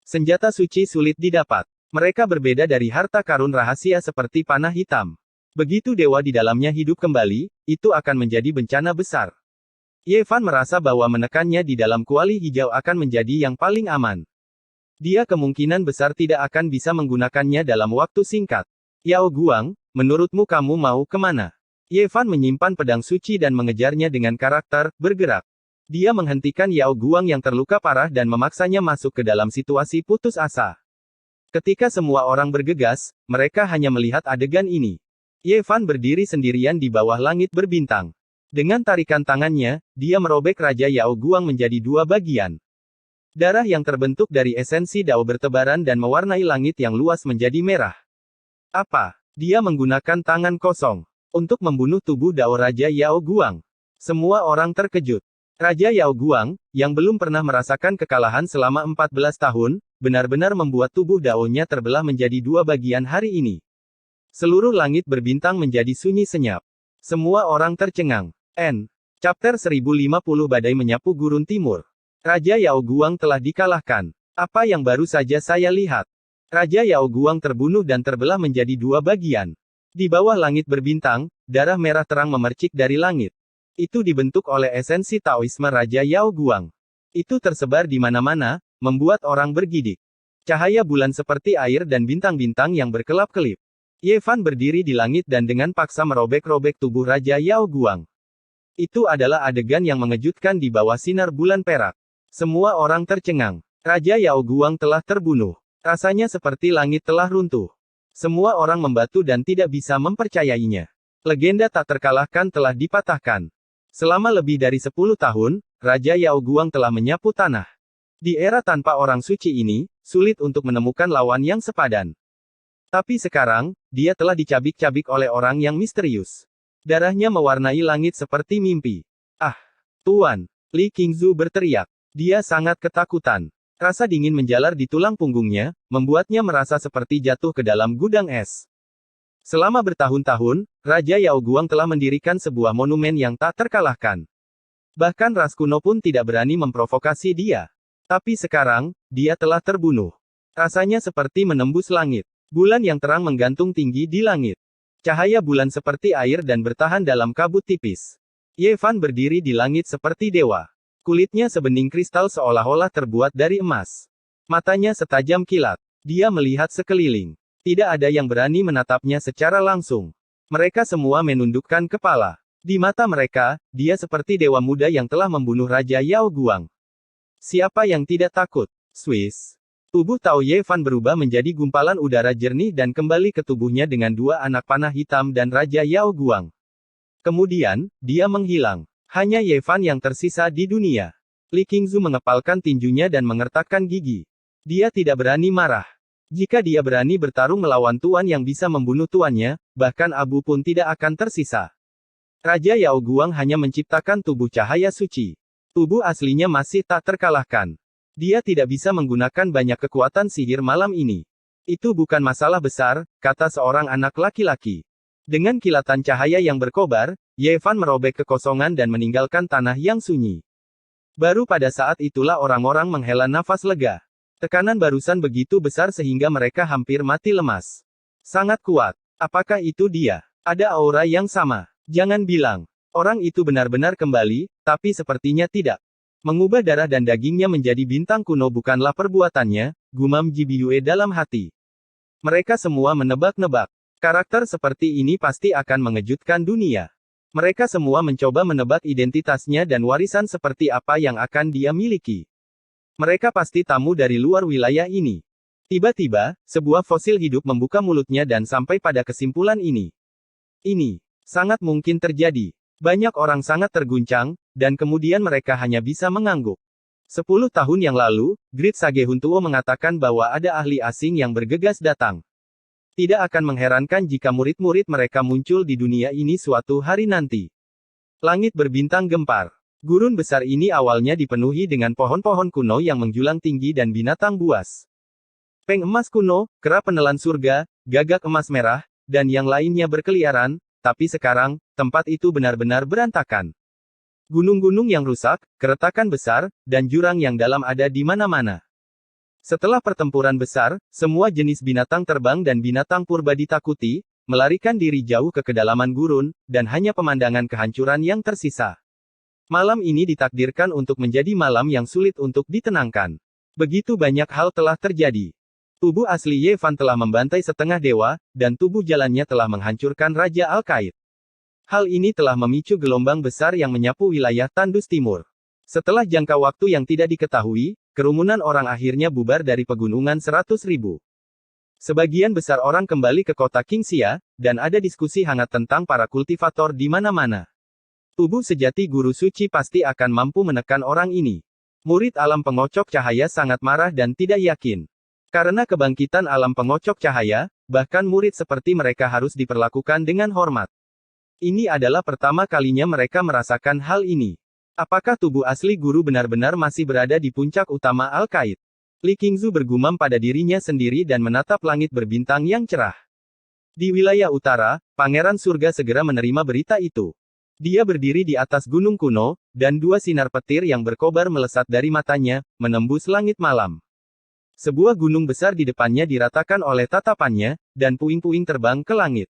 Senjata suci sulit didapat. Mereka berbeda dari harta karun rahasia seperti panah hitam. Begitu dewa di dalamnya hidup kembali, itu akan menjadi bencana besar. Ye Fan merasa bahwa menekannya di dalam kuali hijau akan menjadi yang paling aman. Dia kemungkinan besar tidak akan bisa menggunakannya dalam waktu singkat. Yao Guang, menurutmu kamu mau kemana? Ye Fan menyimpan pedang suci dan mengejarnya dengan karakter bergerak. Dia menghentikan Yao Guang yang terluka parah dan memaksanya masuk ke dalam situasi putus asa. Ketika semua orang bergegas, mereka hanya melihat adegan ini. Ye Fan berdiri sendirian di bawah langit berbintang. Dengan tarikan tangannya, dia merobek Raja Yao Guang menjadi dua bagian. Darah yang terbentuk dari esensi Dao bertebaran dan mewarnai langit yang luas menjadi merah. Apa? Dia menggunakan tangan kosong untuk membunuh tubuh Dao Raja Yao Guang. Semua orang terkejut. Raja Yao Guang, yang belum pernah merasakan kekalahan selama 14 tahun, benar-benar membuat tubuh Dao-nya terbelah menjadi dua bagian hari ini. Seluruh langit berbintang menjadi sunyi senyap. Semua orang tercengang. Chapter 1050 Badai menyapu gurun timur. Raja Yao Guang telah dikalahkan. Apa yang baru saja saya lihat? Raja Yao Guang terbunuh dan terbelah menjadi dua bagian. Di bawah langit berbintang, darah merah terang memercik dari langit. Itu dibentuk oleh esensi Taoisme Raja Yao Guang. Itu tersebar di mana-mana, membuat orang bergidik. Cahaya bulan seperti air dan bintang-bintang yang berkelap-kelip. Ye Fan berdiri di langit dan dengan paksa merobek-robek tubuh Raja Yao Guang. Itu adalah adegan yang mengejutkan di bawah sinar bulan perak. Semua orang tercengang. Raja Yao Guang telah terbunuh. Rasanya seperti langit telah runtuh. Semua orang membatu dan tidak bisa mempercayainya. Legenda tak terkalahkan telah dipatahkan. Selama lebih dari 10 tahun, Raja Yao Guang telah menyapu tanah. Di era tanpa orang suci ini, sulit untuk menemukan lawan yang sepadan. Tapi sekarang, dia telah dicabik-cabik oleh orang yang misterius. Darahnya mewarnai langit seperti mimpi. Ah, Tuan! Li Qingzu berteriak. Dia sangat ketakutan. Rasa dingin menjalar di tulang punggungnya, membuatnya merasa seperti jatuh ke dalam gudang es. Selama bertahun-tahun, Raja Yao Guang telah mendirikan sebuah monumen yang tak terkalahkan. Bahkan ras kuno pun tidak berani memprovokasi dia. Tapi sekarang, dia telah terbunuh. Rasanya seperti menembus langit. Bulan yang terang menggantung tinggi di langit. Cahaya bulan seperti air dan bertahan dalam kabut tipis. Ye Fan berdiri di langit seperti dewa. Kulitnya sebening kristal seolah-olah terbuat dari emas. Matanya setajam kilat. Dia melihat sekeliling. Tidak ada yang berani menatapnya secara langsung. Mereka semua menundukkan kepala. Di mata mereka, dia seperti dewa muda yang telah membunuh Raja Yao Guang. Siapa yang tidak takut? Swiss. Tubuh Tao Ye Fan berubah menjadi gumpalan udara jernih dan kembali ke tubuhnya dengan dua anak panah hitam dan Raja Yao Guang. Kemudian, dia menghilang. Hanya Ye Fan yang tersisa di dunia. Li Qingzu mengepalkan tinjunya dan mengertakkan gigi. Dia tidak berani marah. Jika dia berani bertarung melawan tuan yang bisa membunuh tuannya, bahkan abu pun tidak akan tersisa. Raja Yao Guang hanya menciptakan tubuh cahaya suci. Tubuh aslinya masih tak terkalahkan. Dia tidak bisa menggunakan banyak kekuatan sihir malam ini. Itu bukan masalah besar, kata seorang anak laki-laki. Dengan kilatan cahaya yang berkobar, Ye Fan merobek kekosongan dan meninggalkan tanah yang sunyi. Baru pada saat itulah orang-orang menghela nafas lega. Tekanan barusan begitu besar sehingga mereka hampir mati lemas. Sangat kuat. Apakah itu dia? Ada aura yang sama. Jangan bilang. Orang itu benar-benar kembali, tapi sepertinya tidak. Mengubah darah dan dagingnya menjadi bintang kuno bukanlah perbuatannya, gumam Ji Biyue dalam hati. Mereka semua menebak-nebak. Karakter seperti ini pasti akan mengejutkan dunia. Mereka semua mencoba menebak identitasnya dan warisan seperti apa yang akan dia miliki. Mereka pasti tamu dari luar wilayah ini. Tiba-tiba, sebuah fosil hidup membuka mulutnya dan sampai pada kesimpulan ini. Ini sangat mungkin terjadi. Banyak orang sangat terguncang, dan kemudian mereka hanya bisa mengangguk. 10 tahun yang lalu, Grid Sage Huntuo mengatakan bahwa ada ahli asing yang bergegas datang. Tidak akan mengherankan jika murid-murid mereka muncul di dunia ini suatu hari nanti. Langit berbintang gempar. Gurun besar ini awalnya dipenuhi dengan pohon-pohon kuno yang menjulang tinggi dan binatang buas. Peng emas kuno, kera penelan surga, gagak emas merah, dan yang lainnya berkeliaran, tapi sekarang, tempat itu benar-benar berantakan. Gunung-gunung yang rusak, keretakan besar, dan jurang yang dalam ada di mana-mana. Setelah pertempuran besar, semua jenis binatang terbang dan binatang purba ditakuti, melarikan diri jauh ke kedalaman gurun, dan hanya pemandangan kehancuran yang tersisa. Malam ini ditakdirkan untuk menjadi malam yang sulit untuk ditenangkan. Begitu banyak hal telah terjadi. Tubuh asli Ye Fan telah membantai setengah dewa, dan tubuh jalannya telah menghancurkan Raja Al-Qaid. Hal ini telah memicu gelombang besar yang menyapu wilayah Tandus Timur. Setelah jangka waktu yang tidak diketahui, kerumunan orang akhirnya bubar dari pegunungan 100.000. Sebagian besar orang kembali ke kota Qingxia, dan ada diskusi hangat tentang para kultivator di mana-mana. Tubuh sejati guru suci pasti akan mampu menekan orang ini. Murid alam pengocok cahaya sangat marah dan tidak yakin. Karena kebangkitan alam pengocok cahaya, bahkan murid seperti mereka harus diperlakukan dengan hormat. Ini adalah pertama kalinya mereka merasakan hal ini. Apakah tubuh asli guru benar-benar masih berada di puncak utama Al-Qaid? Li Qingzu bergumam pada dirinya sendiri dan menatap langit berbintang yang cerah. Di wilayah utara, Pangeran Surga segera menerima berita itu. Dia berdiri di atas gunung kuno, dan dua sinar petir yang berkobar melesat dari matanya, menembus langit malam. Sebuah gunung besar di depannya diratakan oleh tatapannya, dan puing-puing terbang ke langit.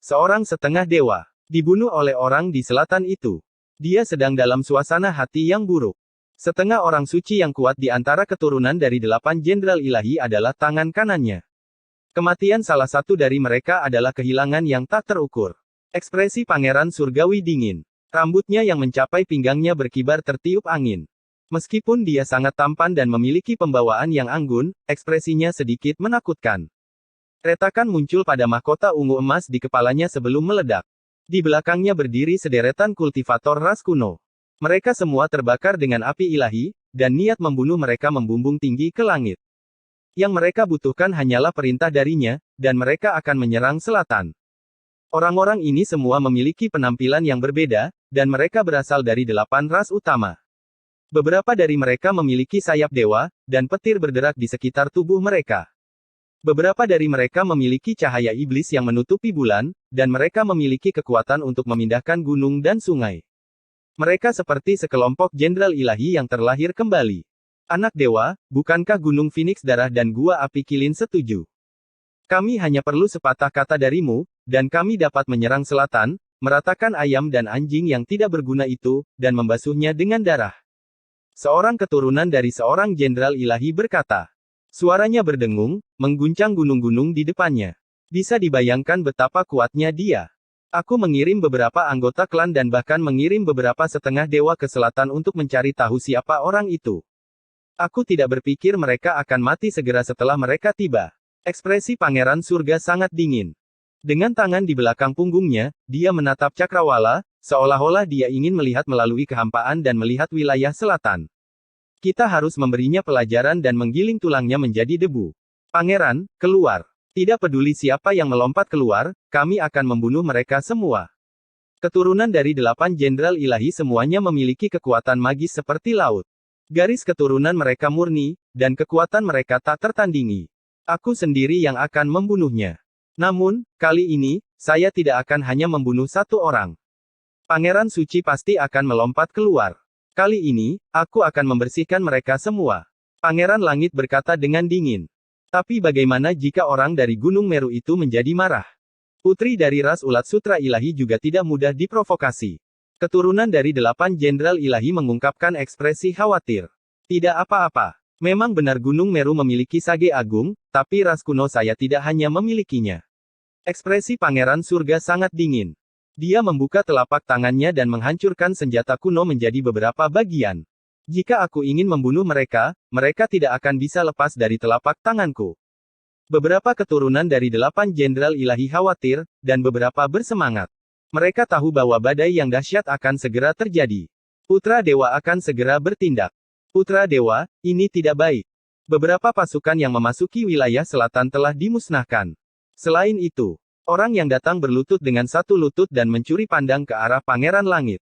Seorang setengah dewa dibunuh oleh orang di selatan itu. Dia sedang dalam suasana hati yang buruk. Setengah orang suci yang kuat di antara keturunan dari 8 jenderal ilahi adalah tangan kanannya. Kematian salah satu dari mereka adalah kehilangan yang tak terukur. Ekspresi Pangeran Surgawi dingin. Rambutnya yang mencapai pinggangnya berkibar tertiup angin. Meskipun dia sangat tampan dan memiliki pembawaan yang anggun, ekspresinya sedikit menakutkan. Retakan muncul pada mahkota ungu emas di kepalanya sebelum meledak. Di belakangnya berdiri sederetan kultivator ras kuno. Mereka semua terbakar dengan api ilahi, dan niat membunuh mereka membumbung tinggi ke langit. Yang mereka butuhkan hanyalah perintah darinya, dan mereka akan menyerang selatan. Orang-orang ini semua memiliki penampilan yang berbeda, dan mereka berasal dari 8 ras utama. Beberapa dari mereka memiliki sayap dewa, dan petir berderak di sekitar tubuh mereka. Beberapa dari mereka memiliki cahaya iblis yang menutupi bulan, dan mereka memiliki kekuatan untuk memindahkan gunung dan sungai. Mereka seperti sekelompok jenderal ilahi yang terlahir kembali. Anak dewa, bukankah Gunung Phoenix Darah dan Gua Api Kilin setuju? Kami hanya perlu sepatah kata darimu, dan kami dapat menyerang selatan, meratakan ayam dan anjing yang tidak berguna itu, dan membasuhnya dengan darah. Seorang keturunan dari seorang jenderal ilahi berkata. Suaranya berdengung, mengguncang gunung-gunung di depannya. Bisa dibayangkan betapa kuatnya dia. Aku mengirim beberapa anggota klan dan bahkan mengirim beberapa setengah dewa ke selatan untuk mencari tahu siapa orang itu. Aku tidak berpikir mereka akan mati segera setelah mereka tiba. Ekspresi Pangeran Surga sangat dingin. Dengan tangan di belakang punggungnya, dia menatap cakrawala, seolah-olah dia ingin melihat melalui kehampaan dan melihat wilayah selatan. Kita harus memberinya pelajaran dan menggiling tulangnya menjadi debu. Pangeran, keluar. Tidak peduli siapa yang melompat keluar, kami akan membunuh mereka semua. Keturunan dari 8 jenderal ilahi semuanya memiliki kekuatan magis seperti laut. Garis keturunan mereka murni, dan kekuatan mereka tak tertandingi. Aku sendiri yang akan membunuhnya. Namun, kali ini, saya tidak akan hanya membunuh satu orang. Pangeran Suci pasti akan melompat keluar. Kali ini, aku akan membersihkan mereka semua. Pangeran Langit berkata dengan dingin. Tapi bagaimana jika orang dari Gunung Meru itu menjadi marah? Putri dari ras ulat sutra ilahi juga tidak mudah diprovokasi. Keturunan dari 8 jenderal ilahi mengungkapkan ekspresi khawatir. Tidak apa-apa. Memang benar Gunung Meru memiliki sage agung, tapi ras kuno saya tidak hanya memilikinya. Ekspresi Pangeran Surga sangat dingin. Dia membuka telapak tangannya dan menghancurkan senjata kuno menjadi beberapa bagian. Jika aku ingin membunuh mereka, mereka tidak akan bisa lepas dari telapak tanganku. Beberapa keturunan dari 8 jenderal ilahi khawatir, dan beberapa bersemangat. Mereka tahu bahwa badai yang dahsyat akan segera terjadi. Putra Dewa akan segera bertindak. Putra Dewa, ini tidak baik. Beberapa pasukan yang memasuki wilayah selatan telah dimusnahkan. Selain itu, orang yang datang berlutut dengan satu lutut dan mencuri pandang ke arah Pangeran Langit.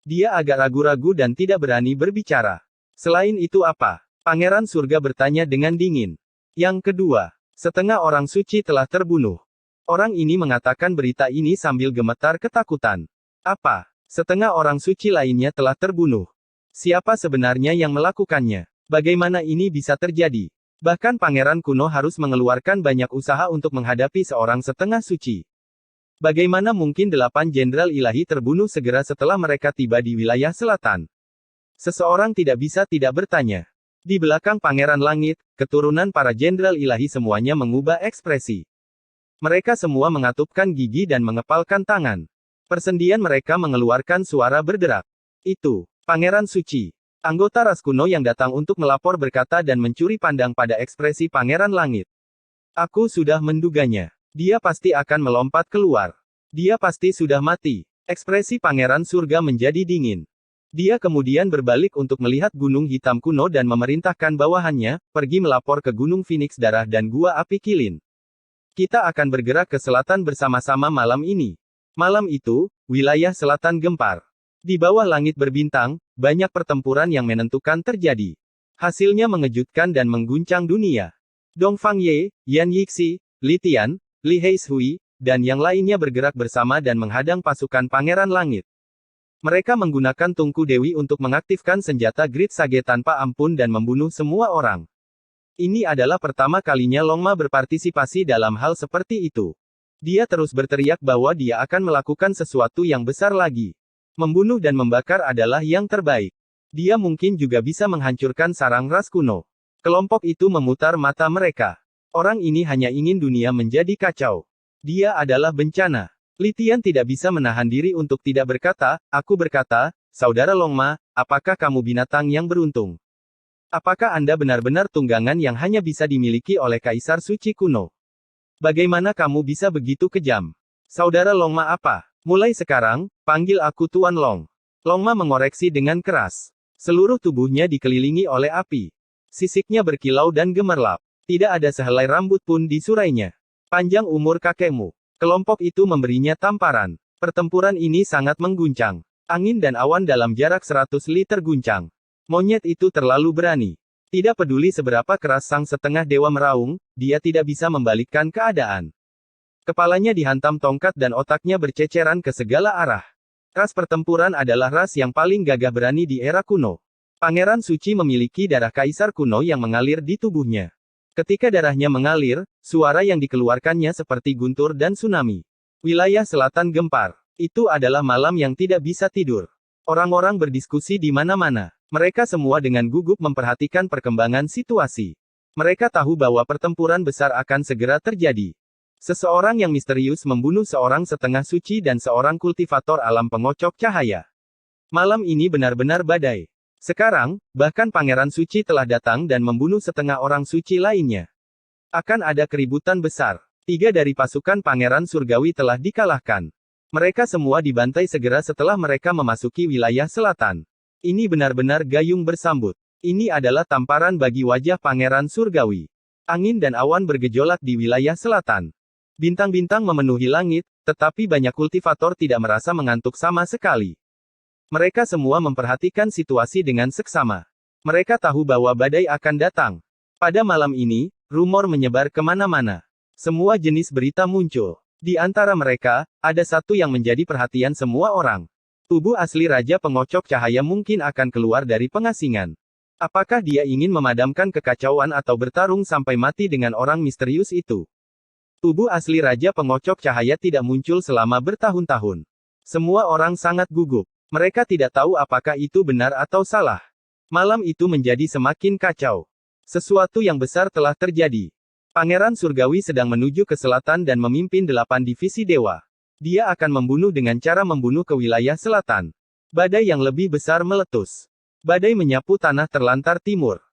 Dia agak ragu-ragu dan tidak berani berbicara. Selain itu apa? Pangeran Surga bertanya dengan dingin. Yang kedua, setengah orang suci telah terbunuh. Orang ini mengatakan berita ini sambil gemetar ketakutan. Apa? Setengah orang suci lainnya telah terbunuh. Siapa sebenarnya yang melakukannya? Bagaimana ini bisa terjadi? Bahkan Pangeran Kuno harus mengeluarkan banyak usaha untuk menghadapi seorang setengah suci. Bagaimana mungkin 8 jenderal ilahi terbunuh segera setelah mereka tiba di wilayah selatan? Seseorang tidak bisa tidak bertanya. Di belakang Pangeran Langit, keturunan para jenderal ilahi semuanya mengubah ekspresi. Mereka semua mengatupkan gigi dan mengepalkan tangan. Persendian mereka mengeluarkan suara berderak. Itu, Pangeran Suci. Anggota ras kuno yang datang untuk melapor berkata dan mencuri pandang pada ekspresi Pangeran Langit. Aku sudah menduganya. Dia pasti akan melompat keluar. Dia pasti sudah mati. Ekspresi Pangeran Surga menjadi dingin. Dia kemudian berbalik untuk melihat Gunung Hitam kuno dan memerintahkan bawahannya, pergi melapor ke Gunung Phoenix Darah dan Gua Api Kilin. Kita akan bergerak ke selatan bersama-sama malam ini. Malam itu, wilayah selatan gempar. Di bawah langit berbintang, banyak pertempuran yang menentukan terjadi. Hasilnya mengejutkan dan mengguncang dunia. Dongfang Ye, Yan Yixi, Li Tian, Li Heishui, dan yang lainnya bergerak bersama dan menghadang pasukan Pangeran Langit. Mereka menggunakan Tungku Dewi untuk mengaktifkan senjata Grid Sage tanpa ampun dan membunuh semua orang. Ini adalah pertama kalinya Longma berpartisipasi dalam hal seperti itu. Dia terus berteriak bahwa dia akan melakukan sesuatu yang besar lagi. Membunuh dan membakar adalah yang terbaik. Dia mungkin juga bisa menghancurkan sarang ras kuno. Kelompok itu memutar mata mereka. Orang ini hanya ingin dunia menjadi kacau. Dia adalah bencana. Li Tian tidak bisa menahan diri untuk tidak berkata, aku berkata, Saudara Longma, apakah kamu binatang yang beruntung? Apakah Anda benar-benar tunggangan yang hanya bisa dimiliki oleh Kaisar Suci kuno? Bagaimana kamu bisa begitu kejam? Saudara Longma apa? Mulai sekarang, panggil aku Tuan Long. Longma mengoreksi dengan keras. Seluruh tubuhnya dikelilingi oleh api. Sisiknya berkilau dan gemerlap. Tidak ada sehelai rambut pun di surainya. Panjang umur kakekmu. Kelompok itu memberinya tamparan. Pertempuran ini sangat mengguncang. Angin dan awan dalam jarak 100 li terguncang. Monyet itu terlalu berani. Tidak peduli seberapa keras sang setengah dewa meraung, dia tidak bisa membalikkan keadaan. Kepalanya dihantam tongkat dan otaknya berceceran ke segala arah. Ras pertempuran adalah ras yang paling gagah berani di era kuno. Pangeran Suci memiliki darah kaisar kuno yang mengalir di tubuhnya. Ketika darahnya mengalir, suara yang dikeluarkannya seperti guntur dan tsunami. Wilayah selatan gempar. Itu adalah malam yang tidak bisa tidur. Orang-orang berdiskusi di mana-mana. Mereka semua dengan gugup memperhatikan perkembangan situasi. Mereka tahu bahwa pertempuran besar akan segera terjadi. Seseorang yang misterius membunuh seorang setengah suci dan seorang kultivator alam pengocok cahaya. Malam ini benar-benar badai. Sekarang, bahkan Pangeran Suci telah datang dan membunuh setengah orang suci lainnya. Akan ada keributan besar. 3 dari pasukan Pangeran Surgawi telah dikalahkan. Mereka semua dibantai segera setelah mereka memasuki wilayah selatan. Ini benar-benar gayung bersambut. Ini adalah tamparan bagi wajah Pangeran Surgawi. Angin dan awan bergejolak di wilayah selatan. Bintang-bintang memenuhi langit, tetapi banyak kultivator tidak merasa mengantuk sama sekali. Mereka semua memperhatikan situasi dengan seksama. Mereka tahu bahwa badai akan datang. Pada malam ini, rumor menyebar kemana-mana. Semua jenis berita muncul. Di antara mereka, ada satu yang menjadi perhatian semua orang. Tubuh asli Raja Pengocok Cahaya mungkin akan keluar dari pengasingan. Apakah dia ingin memadamkan kekacauan atau bertarung sampai mati dengan orang misterius itu? Tubuh asli Raja Pengocok Cahaya tidak muncul selama bertahun-tahun. Semua orang sangat gugup. Mereka tidak tahu apakah itu benar atau salah. Malam itu menjadi semakin kacau. Sesuatu yang besar telah terjadi. Pangeran Surgawi sedang menuju ke selatan dan memimpin 8 divisi dewa. Dia akan membunuh dengan cara membunuh ke wilayah selatan. Badai yang lebih besar meletus. Badai menyapu tanah terlantar timur.